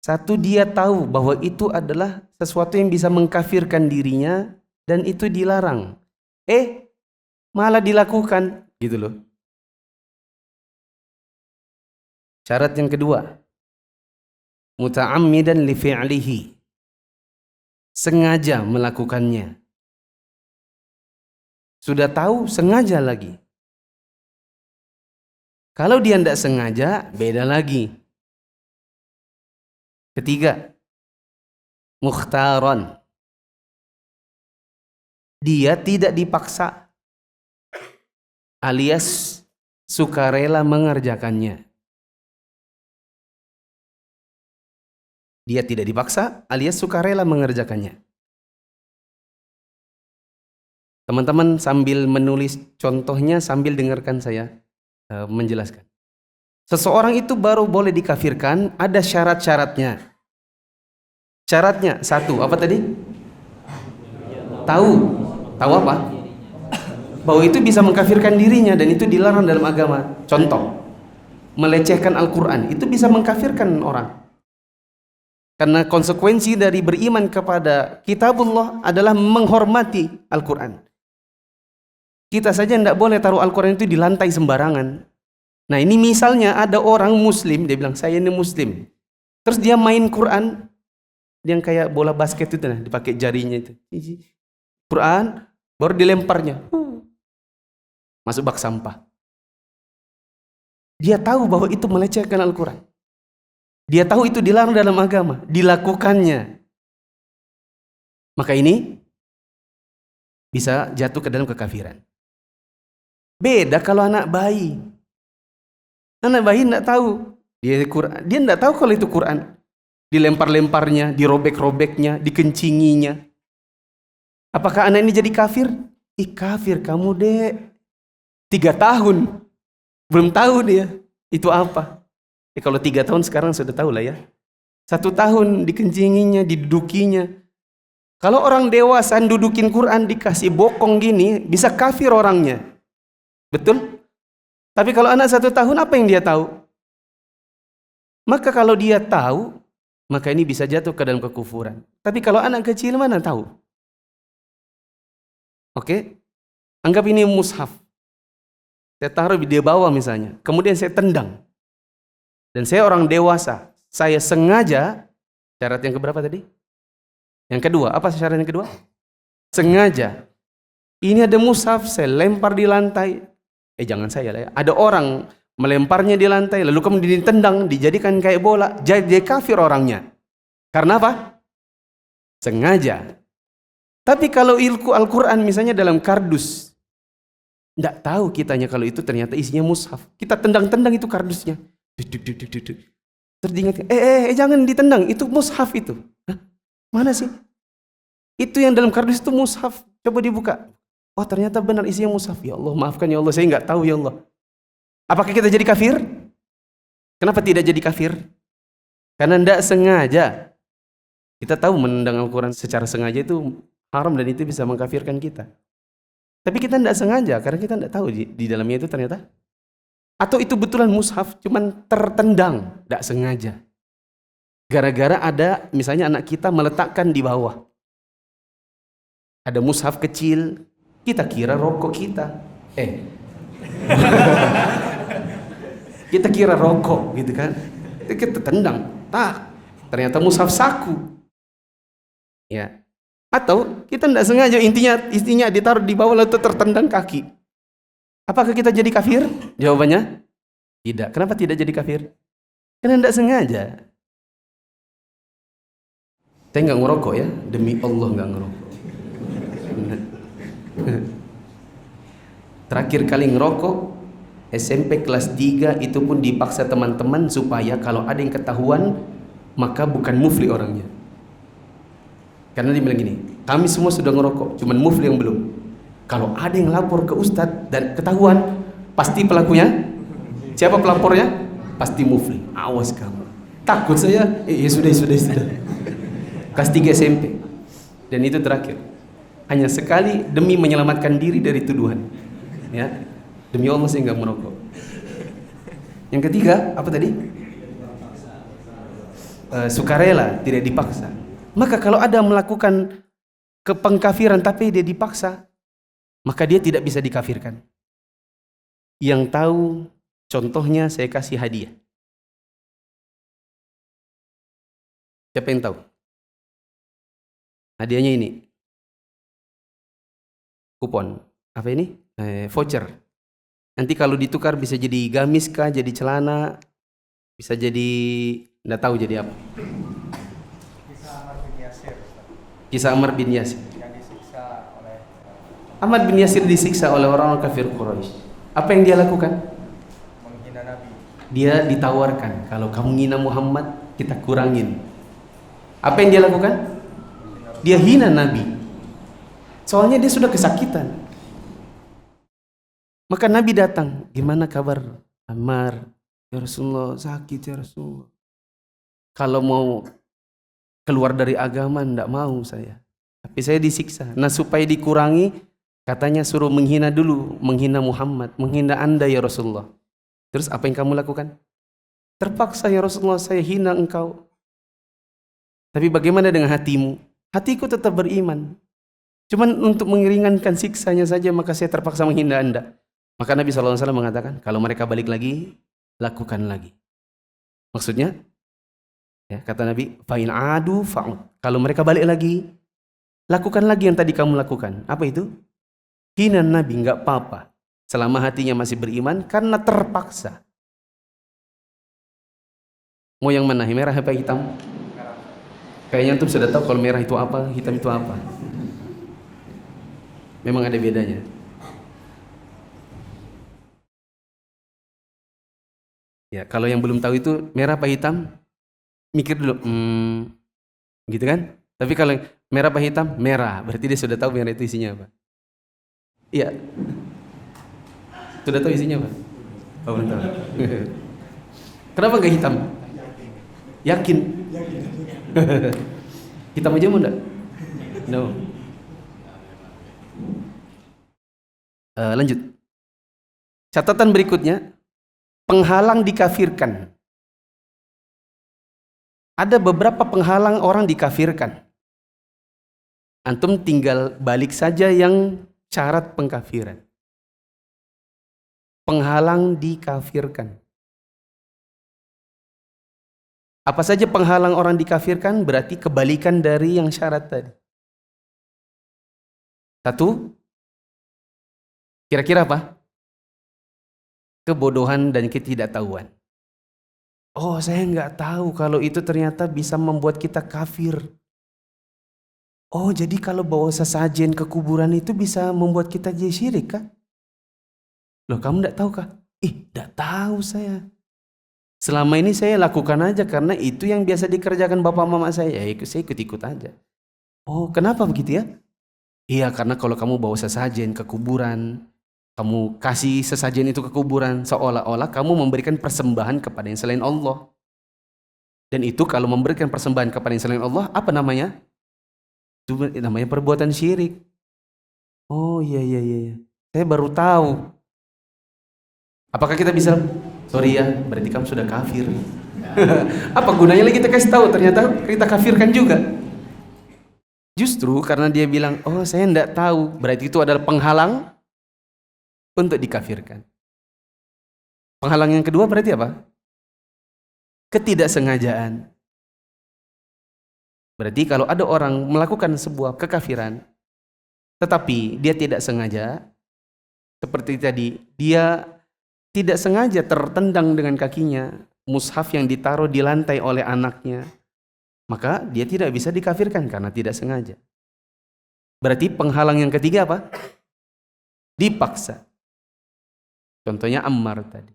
Satu, dia tahu bahwa itu adalah sesuatu yang bisa mengkafirkan dirinya dan itu dilarang. Malah dilakukan, gitu loh. Syarat yang kedua, muta'ammidan li fi'lihi. Sengaja melakukannya. Sudah tahu, sengaja lagi. Kalau dia tidak sengaja, beda lagi. Ketiga, mukhtaron. Dia tidak dipaksa, alias sukarela mengerjakannya. Dia tidak dipaksa alias sukarela mengerjakannya. Teman-teman sambil menulis contohnya sambil dengarkan saya menjelaskan. Seseorang itu baru boleh dikafirkan, ada syarat-syaratnya. Syaratnya satu, apa tadi? Tahu apa? Bahwa itu bisa mengkafirkan dirinya dan itu dilarang dalam agama. Contoh, melecehkan Al-Quran, itu bisa mengkafirkan orang. Karena konsekuensi dari beriman kepada kitabullah adalah menghormati Al-Quran. Kita saja tidak boleh taruh Al-Quran itu di lantai sembarangan. Nah ini misalnya ada orang muslim, dia bilang saya ini muslim. Terus dia main Quran, dia yang kayak bola basket itu, nah, dipakai jarinya itu. Quran, baru dilemparnya. Masuk bak sampah. Dia tahu bahwa itu melecehkan Al-Quran. Dia tahu itu dilarang dalam agama, dilakukannya. Maka ini bisa jatuh ke dalam kekafiran. Beda kalau anak bayi. Anak bayi tidak tahu. Dia tidak tahu kalau itu Quran. Dilempar-lemparnya, dirobek-robeknya, dikencinginya. Apakah anak ini jadi kafir? Ih kafir kamu dek. 3 tahun. Belum tahu dia. Itu apa? Kalau 3 tahun sekarang sudah tahu lah ya. 1 tahun dikencinginya, didudukinya. Kalau orang dewasa dudukin Quran dikasih bokong gini, bisa kafir orangnya. Betul? Tapi kalau anak 1 tahun apa yang dia tahu? Maka kalau dia tahu, maka ini bisa jatuh ke dalam kekufuran. Tapi kalau anak kecil mana tahu? Oke? Anggap ini mushaf. Saya taruh di bawah misalnya. Kemudian saya tendang. Dan saya orang dewasa. Saya sengaja, syarat yang keberapa tadi? Yang kedua, apa syarat yang kedua? Sengaja. Ini ada mushaf, saya lempar di lantai. Jangan saya lah ya. Ada orang melemparnya di lantai, lalu kemudian ditendang, dijadikan kayak bola, jadi kafir orangnya. Karena apa? Sengaja. Tapi kalau ilmu Al-Quran misalnya dalam kardus, tidak tahu kitanya kalau itu ternyata isinya mushaf. Kita tendang-tendang itu kardusnya. Terus diingatkan, jangan ditendang, itu mushaf itu. Hah? Mana sih? Itu yang dalam kardus itu mushaf. Coba dibuka. Oh ternyata benar isinya mushaf. Ya Allah maafkan ya Allah, saya nggak tahu ya Allah. Apakah kita jadi kafir? Kenapa tidak jadi kafir? Karena tidak sengaja. Kita tahu menendang Al-Quran secara sengaja itu haram dan itu bisa mengkafirkan kita. Tapi kita tidak sengaja karena kita tidak tahu di dalamnya itu ternyata. Atau itu betulan mushaf cuman tertendang, tidak sengaja. Gara-gara ada misalnya anak kita meletakkan di bawah. Ada mushaf kecil, kita kira rokok kita. Kita kira rokok gitu kan. Kita tendang. Ternyata mushaf saku. Ya. Atau kita tidak sengaja intinya ditaruh di bawah lalu tertendang kaki. Apakah kita jadi kafir? Jawabannya tidak. Kenapa tidak jadi kafir? Karena tidak sengaja. Saya nggak ngerokok ya, demi Allah nggak ngerokok. Terakhir kali ngerokok SMP kelas 3 itu pun dipaksa teman-teman supaya kalau ada yang ketahuan maka bukan mufli orangnya. Karena dia bilang gini, kami semua sudah ngerokok, cuman mufli yang belum. Kalau ada yang lapor ke ustadz dan ketahuan, pasti pelakunya. Siapa pelapornya? Pasti mufli. Awas kamu. Takut saya. Sudah. Kelas 3 SMP. Dan itu terakhir. Hanya sekali demi menyelamatkan diri dari tuduhan. Ya, demi Allah saya nggak merokok. Yang ketiga apa tadi? Sukarela, tidak dipaksa. Maka kalau ada melakukan kepengkafiran tapi dia dipaksa, maka dia tidak bisa dikafirkan. Yang tahu contohnya saya kasih hadiah. Siapa yang tahu? Hadiahnya ini. Kupon. Apa ini? Voucher. Nanti kalau ditukar bisa jadi gamis kah, jadi celana, bisa jadi enggak tahu jadi apa. Kisah Ammar bin Yasir. Ammar bin Yasir disiksa oleh orang-orang kafir Quraisy. Apa yang dia lakukan? Menghina Nabi. Dia ditawarkan, kalau kamu menghina Muhammad, kita kurangin Apa yang dia lakukan? Dia hina Nabi. Soalnya dia sudah kesakitan. Maka Nabi datang, gimana kabar Ammar? Ya Rasulullah, sakit ya Rasulullah. Kalau mau keluar dari agama, enggak mau saya. Tapi saya disiksa. Nah, supaya dikurangi, katanya suruh menghina dulu, menghina Muhammad, menghina Anda ya Rasulullah. Terus apa yang kamu lakukan? Terpaksa ya Rasulullah, saya hina engkau. Tapi bagaimana dengan hatimu? Hatiku tetap beriman. Cuman untuk mengeringankan siksanya saja, maka saya terpaksa menghina Anda. Maka Nabi SAW mengatakan, kalau mereka balik lagi, lakukan lagi. Maksudnya, ya, kata Nabi, fa'in adu fa'ud. Kalau mereka balik lagi, lakukan lagi yang tadi kamu lakukan. Apa itu? Hina Nabi, enggak apa-apa. Selama hatinya masih beriman, karena terpaksa. Mau yang mana? Merah apa hitam? Kayaknya antum sudah tahu kalau merah itu apa, hitam itu apa. Memang ada bedanya. Ya, kalau yang belum tahu itu merah apa hitam, mikir dulu, gitu kan? Tapi kalau merah apa hitam, merah, berarti dia sudah tahu merah itu isinya apa. Iya, sudah tahu isinya apa? Oh, belum tahu. Kenapa nggak hitam? Yakin? Hitam aja mau enggak? No. Lanjut. Catatan berikutnya, penghalang dikafirkan. Ada beberapa penghalang orang dikafirkan. Antum tinggal balik saja yang syarat pengkafiran. Penghalang dikafirkan. Apa saja penghalang orang dikafirkan? Berarti kebalikan dari yang syarat tadi. Satu, kira-kira apa? Kebodohan dan ketidaktahuan. Oh, saya nggak tahu kalau itu ternyata bisa membuat kita kafir. Oh, jadi kalau bawa sesajen ke kuburan itu bisa membuat kita jadi syirik kah? Loh, kamu nggak tahu kah? Nggak tahu saya. Selama ini saya lakukan aja karena itu yang biasa dikerjakan bapak mama saya. Saya ikut-ikut aja. Oh, kenapa begitu ya? Iya, karena kalau kamu bawa sesajen ke kuburan, kamu kasih sesajen itu ke kuburan, seolah-olah kamu memberikan persembahan kepada yang selain Allah. Dan itu kalau memberikan persembahan kepada yang selain Allah, apa namanya? Itu namanya perbuatan syirik. Oh iya. Saya baru tahu. Apakah kita bisa, sorry ya, berarti kamu sudah kafir. Apa gunanya lagi kita kasih tahu? Ternyata kita kafirkan juga. Justru karena dia bilang, oh saya tidak tahu, berarti itu adalah penghalang untuk dikafirkan. Penghalang yang kedua berarti apa? Ketidaksengajaan. Berarti kalau ada orang melakukan sebuah kekafiran, tetapi dia tidak sengaja, seperti tadi, dia tidak sengaja tertendang dengan kakinya, mushaf yang ditaruh di lantai oleh anaknya, maka dia tidak bisa dikafirkan karena tidak sengaja. Berarti penghalang yang ketiga apa? Dipaksa. Contohnya Ammar tadi.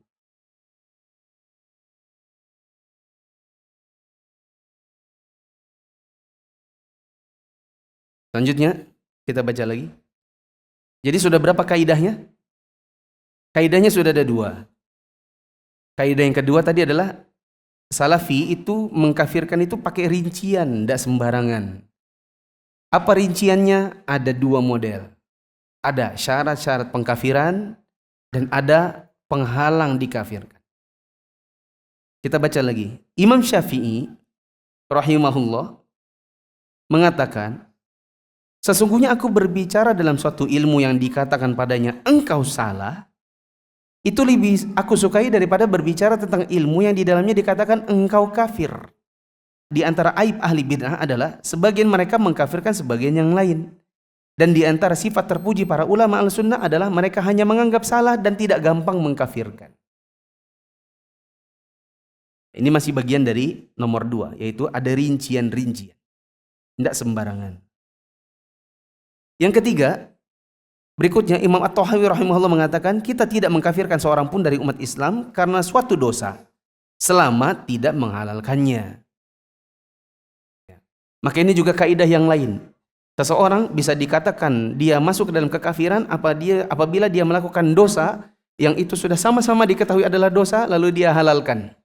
Selanjutnya kita baca lagi. Jadi sudah berapa kaidahnya? Kaidahnya sudah ada dua. Kaidah yang kedua tadi adalah Salafi itu mengkafirkan itu pakai rincian, tidak sembarangan. Apa rinciannya? Ada dua model. Ada syarat-syarat pengkafiran dan ada penghalang dikafirkan. Kita baca lagi. Imam Syafi'i rahimahullah mengatakan, sesungguhnya aku berbicara dalam suatu ilmu yang dikatakan padanya engkau salah, itu lebih aku sukai daripada berbicara tentang ilmu yang di dalamnya dikatakan engkau kafir. Di antara aib ahli bid'ah adalah sebagian mereka mengkafirkan sebagian yang lain. Dan di antara sifat terpuji para ulama al-sunnah adalah mereka hanya menganggap salah dan tidak gampang mengkafirkan. Ini masih bagian dari nomor 2, yaitu ada rincian-rincian. Tidak sembarangan. Yang ketiga, berikutnya Imam At-Tahawi rahimahullah mengatakan kita tidak mengkafirkan seorang pun dari umat Islam karena suatu dosa selama tidak menghalalkannya. Maka ini juga kaidah yang lain. Seseorang bisa dikatakan dia masuk ke dalam kekafiran apabila dia melakukan dosa yang itu sudah sama-sama diketahui adalah dosa, lalu dia halalkan.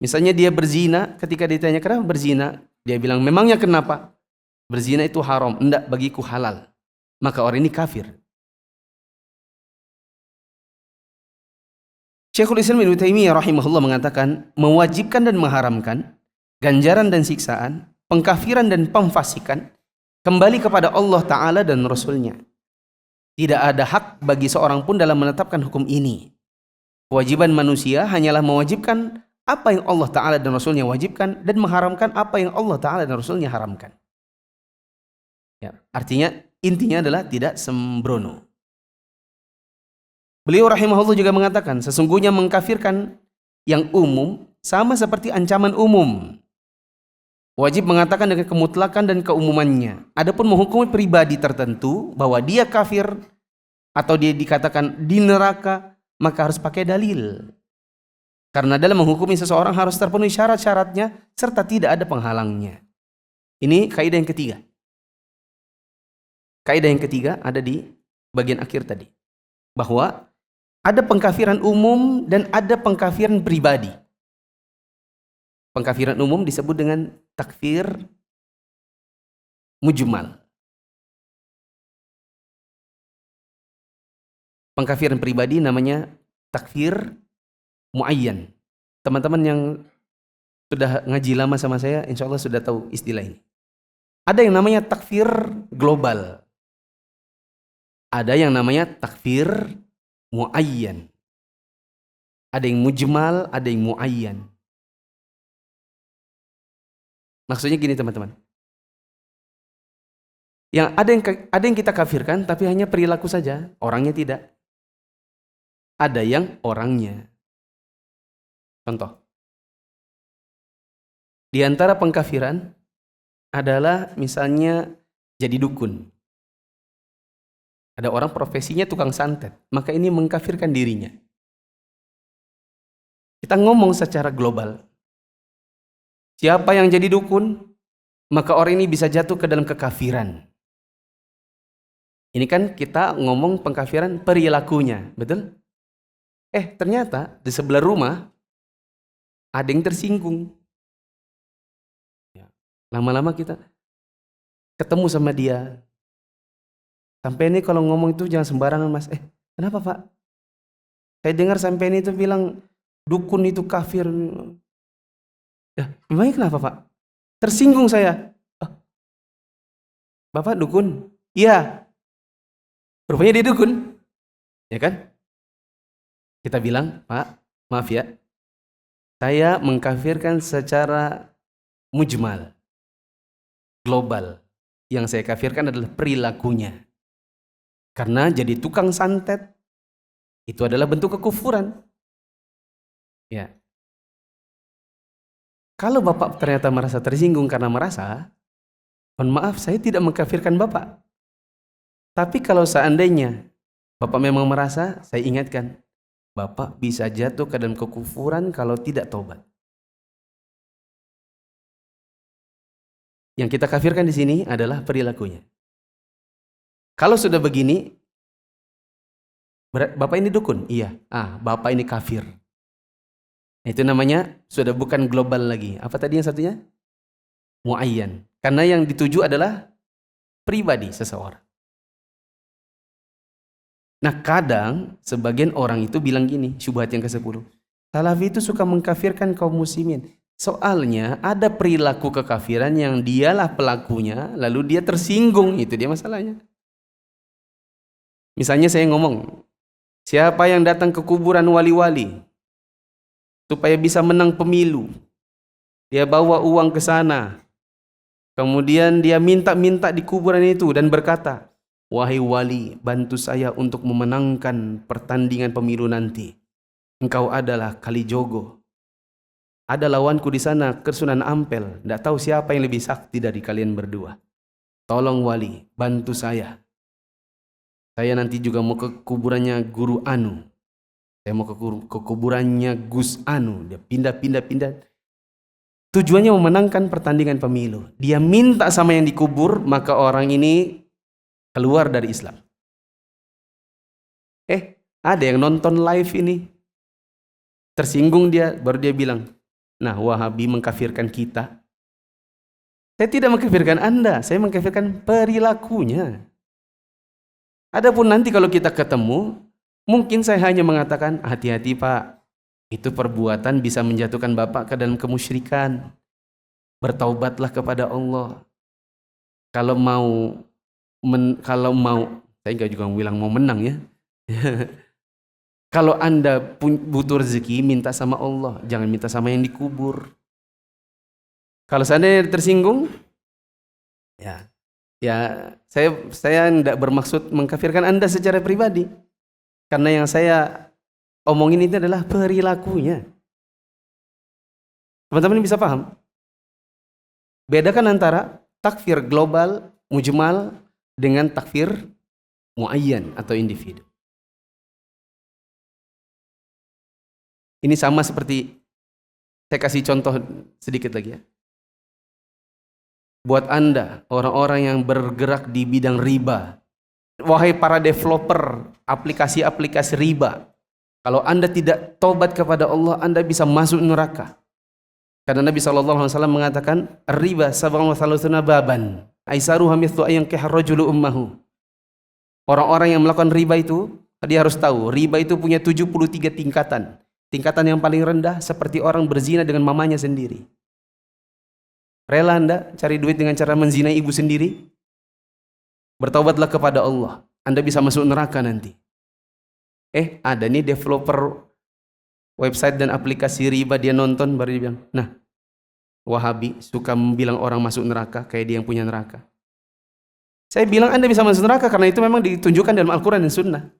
Misalnya dia berzina, ketika ditanya kenapa berzina, dia bilang memangnya kenapa? Berzina itu haram, enggak, bagiku halal. Maka orang ini kafir. Syekhul Islam Ibnu Taimiyah rahimahullah mengatakan, mewajibkan dan mengharamkan, ganjaran dan siksaan, pengkafiran dan pemfasikan, kembali kepada Allah Ta'ala dan Rasulnya. Tidak ada hak bagi seorang pun dalam menetapkan hukum ini. Kewajiban manusia hanyalah mewajibkan apa yang Allah Ta'ala dan Rasulnya wajibkan, dan mengharamkan apa yang Allah Ta'ala dan Rasulnya haramkan. Ya, artinya, intinya adalah tidak sembrono. Beliau rahimahullah juga mengatakan, sesungguhnya mengkafirkan yang umum sama seperti ancaman umum. Wajib mengatakan dengan kemutlakan dan keumumannya. Adapun menghukumi pribadi tertentu bahwa dia kafir atau dia dikatakan di neraka, maka harus pakai dalil. Karena dalam menghukumi seseorang harus terpenuhi syarat-syaratnya serta tidak ada penghalangnya. Ini kaidah yang ketiga. Kaidah yang ketiga ada di bagian akhir tadi. Bahwa ada pengkafiran umum dan ada pengkafiran pribadi. Pengkafiran umum disebut dengan takfir mujmal. Pengkafiran pribadi namanya takfir muayyan. Teman-teman yang sudah ngaji lama sama saya, insya Allah sudah tahu istilah ini. Ada yang namanya takfir global. Ada yang namanya takfir muayyan. Ada yang mujmal, ada yang muayyan. Maksudnya gini teman-teman. Yang ada yang kita kafirkan tapi hanya perilaku saja, orangnya tidak. Ada yang orangnya. Contoh. Di antara pengkafiran adalah misalnya jadi dukun. Ada orang profesinya tukang santet, maka ini mengkafirkan dirinya. Kita ngomong secara global. Siapa yang jadi dukun, maka orang ini bisa jatuh ke dalam kekafiran. Ini kan kita ngomong pengkafiran perilakunya, betul? Ternyata di sebelah rumah ada yang tersinggung. Lama-lama kita ketemu sama dia. Sampai ini kalau ngomong itu jangan sembarangan mas. Kenapa pak? Saya dengar sampai ini itu bilang dukun itu kafir. Ya, memangnya kenapa pak? Tersinggung saya. Bapak dukun? Iya. Rupanya dia dukun. Ya kan? Kita bilang, Pak, maaf ya. Saya mengkafirkan secara mujmal. Global. Yang saya kafirkan adalah perilakunya. Karena jadi tukang santet itu adalah bentuk kekufuran. Ya. Kalau Bapak ternyata merasa tersinggung karena merasa, mohon maaf saya tidak mengkafirkan Bapak. Tapi kalau seandainya Bapak memang merasa, saya ingatkan, Bapak bisa jatuh ke dalam kekufuran kalau tidak taubat. Yang kita kafirkan di sini adalah perilakunya. Kalau sudah begini, Bapak ini dukun? Iya. Bapak ini kafir. Itu namanya sudah bukan global lagi. Apa tadi yang satunya? Muayyan. Karena yang dituju adalah pribadi seseorang. Nah kadang sebagian orang itu bilang gini, syubhat yang ke-10. Salafi itu suka mengkafirkan kaum muslimin. Soalnya ada perilaku kekafiran yang dialah pelakunya, lalu dia tersinggung. Itu dia masalahnya. Misalnya saya ngomong, siapa yang datang ke kuburan wali-wali supaya bisa menang pemilu, dia bawa uang ke sana, kemudian dia minta-minta di kuburan itu dan berkata, wahai wali, bantu saya untuk memenangkan pertandingan pemilu nanti. Engkau adalah Kalijogo. Ada lawanku di sana, Sunan Ampel. Tidak tahu siapa yang lebih sakti dari kalian berdua. Tolong wali, bantu saya. Saya nanti juga mau ke kuburannya Guru Anu. Saya mau ke kuburannya Gus Anu. Dia pindah-pindah. Tujuannya memenangkan pertandingan pemilu. Dia minta sama yang dikubur, maka orang ini keluar dari Islam. Ada yang nonton live ini, tersinggung dia, baru dia bilang, nah Wahabi mengkafirkan kita. Saya tidak mengkafirkan Anda, saya mengkafirkan perilakunya. Adapun nanti kalau kita ketemu, mungkin saya hanya mengatakan, hati-hati Pak, itu perbuatan bisa menjatuhkan Bapak ke dalam kemusyrikan. Bertaubatlah kepada Allah. Kalau mau, saya enggak juga bilang mau menang ya. Kalau Anda butuh rezeki, minta sama Allah, jangan minta sama yang dikubur. Kalau seandainya tersinggung, ya saya tidak bermaksud mengkafirkan Anda secara pribadi, karena yang saya omongin ini adalah perilakunya. Teman-teman bisa paham? Bedakan antara takfir global, mujmal, dengan takfir muayyan atau individu. Ini sama seperti, saya kasih contoh sedikit lagi ya. Buat Anda, orang-orang yang bergerak di bidang riba, wahai para developer aplikasi-aplikasi riba, kalau Anda tidak tobat kepada Allah, Anda bisa masuk neraka. Karena Nabi SAW mengatakan, riba sab'un wa thalathuna baban, aisaruha mithlu ayyankiha ar-rajulu ummahu. Orang-orang yang melakukan riba itu, dia harus tahu, riba itu punya 73 tingkatan. Tingkatan yang paling rendah seperti orang berzina dengan mamanya sendiri. Rela Anda cari duit dengan cara menzinai ibu sendiri? Bertaubatlah kepada Allah. Anda bisa masuk neraka nanti. Ada nih developer website dan aplikasi riba, dia nonton baru dia bilang, nah Wahabi suka bilang orang masuk neraka kayak dia yang punya neraka. Saya bilang Anda bisa masuk neraka karena itu memang ditunjukkan dalam Al-Quran dan Sunnah.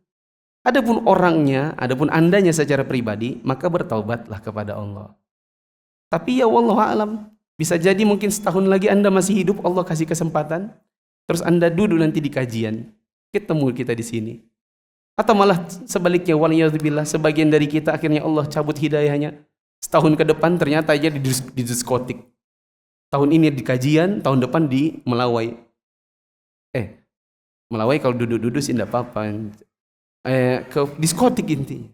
Adapun orangnya, adapun Andanya secara pribadi, maka bertaubatlah kepada Allah. Tapi ya wallahualam, bisa jadi mungkin setahun lagi Anda masih hidup, Allah kasih kesempatan, terus Anda duduk nanti di kajian, ketemu kita di sini. Atau malah sebaliknya, waliyadzubillah, sebagian dari kita akhirnya Allah cabut hidayahnya, setahun ke depan ternyata aja di diskotik. Tahun ini di kajian, tahun depan di Melawai. Melawai kalau duduk-duduk sih enggak apa-apa. Ke diskotik intinya.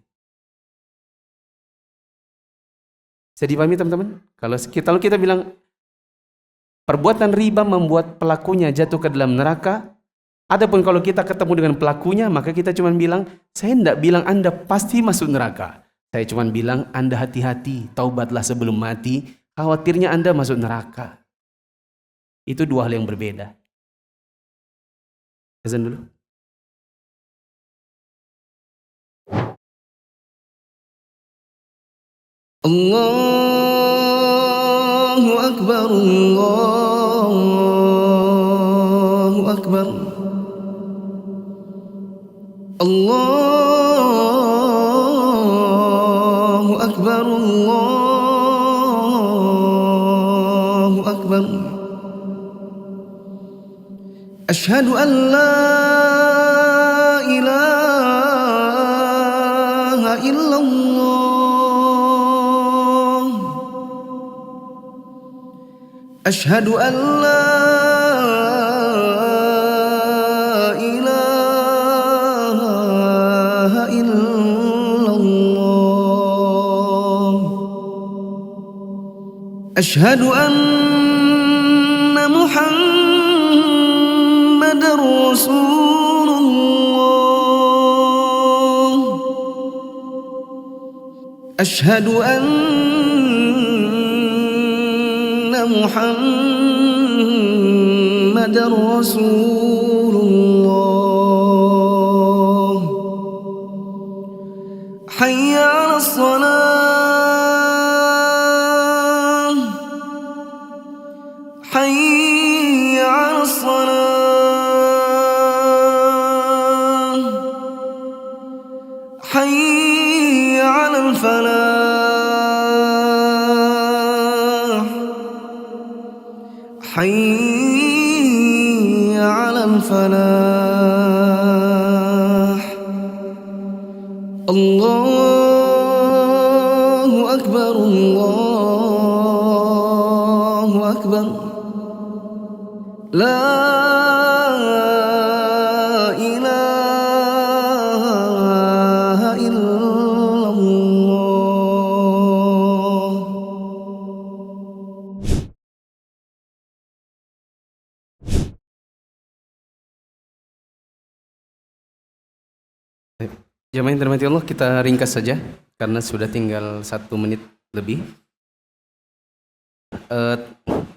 Bisa dipahami teman-teman? Kalau kita bilang perbuatan riba membuat pelakunya jatuh ke dalam neraka, adapun kalau kita ketemu dengan pelakunya, maka kita cuma bilang, saya tidak bilang Anda pasti masuk neraka. Saya cuma bilang Anda hati-hati, taubatlah sebelum mati, khawatirnya Anda masuk neraka. Itu dua hal yang berbeda. Azan dulu. Allahu Akbar, Allahu Akbar, Allahu Akbar, Allahu Akbar. Asyhadu an la ilaha illallah. Asyhadu an la ilaha illallah. Asyhadu anna Muhammadar Rasulullah. Asyhadu Muhammadar Rasulullah. Hayya 'alas salah, hayya 'alas salah, hayya 'alal falah. حي على الفلاح. الله أكبر، الله Baik. Jamaah yang dirahmati Allah, kita ringkas saja karena sudah tinggal 1 menit lebih.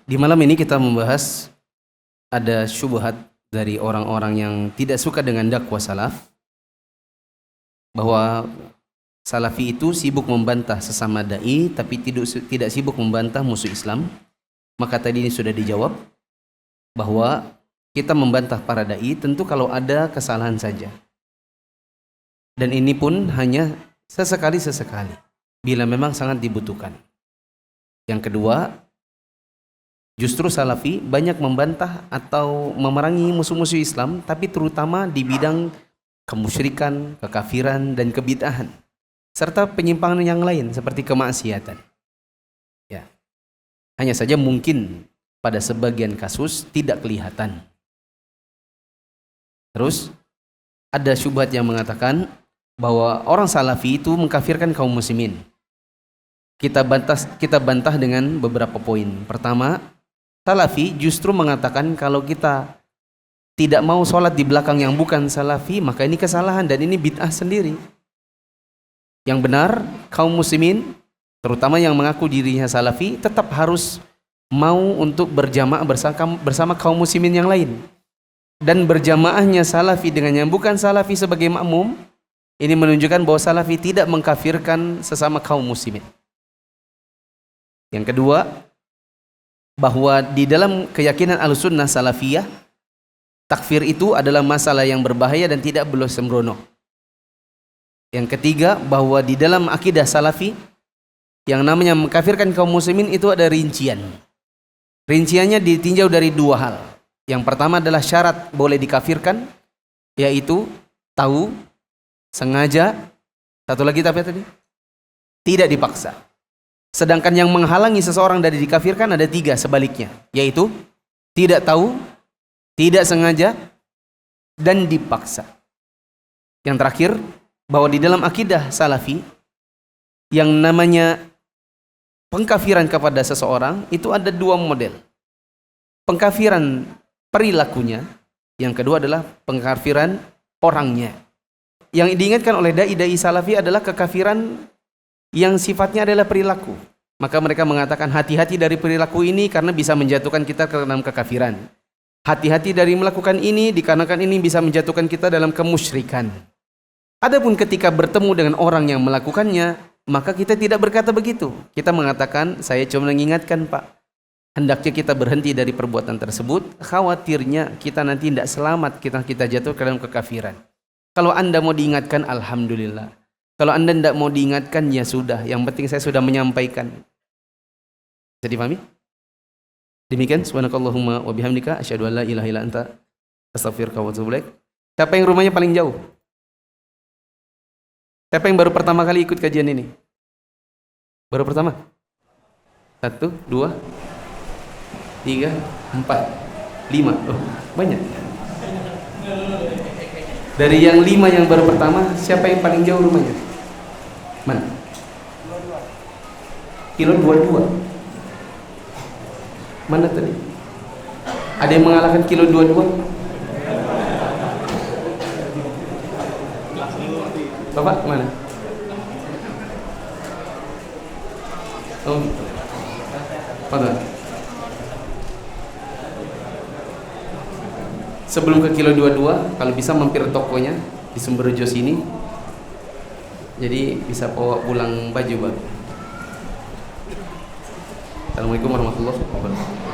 Di malam ini kita membahas ada syubhat dari orang-orang yang tidak suka dengan dakwah salaf, bahwa salafi itu sibuk membantah sesama dai tapi tidak sibuk membantah musuh Islam. Maka tadi ini sudah dijawab bahwa kita membantah para dai tentu kalau ada kesalahan saja, dan ini pun hanya sesekali bila memang sangat dibutuhkan. Yang kedua, justru salafi banyak membantah atau memerangi musuh-musuh Islam, tapi terutama di bidang kemusyrikan, kekafiran, dan kebid'ahan, serta penyimpangan yang lain seperti kemaksiatan. Ya. Hanya saja mungkin pada sebagian kasus tidak kelihatan. Terus ada syubhat yang mengatakan bahwa orang salafi itu mengkafirkan kaum muslimin. Kita bantah dengan beberapa poin. Pertama, salafi justru mengatakan kalau kita tidak mau sholat di belakang yang bukan salafi, maka ini kesalahan dan ini bid'ah sendiri. Yang benar, kaum muslimin, terutama yang mengaku dirinya salafi, tetap harus mau untuk berjamaah bersama kaum muslimin yang lain. Dan berjamaahnya salafi dengan yang bukan salafi sebagai makmum, ini menunjukkan bahwa salafi tidak mengkafirkan sesama kaum muslimin. Yang kedua, bahwa di dalam keyakinan Ahlussunnah Salafiyah, takfir itu adalah masalah yang berbahaya dan tidak boleh sembrono. Yang ketiga, bahwa di dalam akidah Salafi yang namanya mengkafirkan kaum muslimin itu ada rincian. Rinciannya ditinjau dari 2 hal. Yang pertama adalah syarat boleh dikafirkan, yaitu tahu, sengaja, satu lagi apa tadi? Tidak dipaksa. Sedangkan yang menghalangi seseorang dari dikafirkan ada 3 sebaliknya, yaitu tidak tahu, tidak sengaja, dan dipaksa. Yang terakhir, bahwa di dalam akidah Salafi yang namanya pengkafiran kepada seseorang itu ada 2 model. Pengkafiran perilakunya, yang kedua adalah pengkafiran orangnya. Yang diingatkan oleh dai-dai Salafi adalah kekafiran yang sifatnya adalah perilaku. Maka mereka mengatakan hati-hati dari perilaku ini karena bisa menjatuhkan kita ke dalam kekafiran. Hati-hati dari melakukan ini dikarenakan ini bisa menjatuhkan kita dalam kemusyrikan. Adapun ketika bertemu dengan orang yang melakukannya, maka kita tidak berkata begitu. Kita mengatakan, saya cuma mengingatkan Pak, hendaknya kita berhenti dari perbuatan tersebut. Khawatirnya kita nanti tidak selamat, kita jatuh ke dalam kekafiran. Kalau Anda mau diingatkan, alhamdulillah. Kalau Anda tidak mau diingatkan, ya sudah. Yang penting saya sudah menyampaikan. Jadi pahami? Demikian. Subhanakallahumma wa bihamdika asyhadu an la ilaha illa anta astaghfiruka wa atubu ilaik. Siapa yang rumahnya paling jauh? Siapa yang baru pertama kali ikut kajian ini? Baru pertama? 1, 2, 3, 4, 5. Oh, banyak. Dari yang 5 yang baru pertama, siapa yang paling jauh rumahnya? Mana? Kilo 22. Mana tadi? Ada yang mengalahkan kilo 22? Bapak mana? Oh, mana? Sebelum ke kilo 22, kalau bisa mampir tokonya di Sumberjo sini. Jadi bisa bawa pulang baju, Pak. Assalamualaikum warahmatullahi wabarakatuh.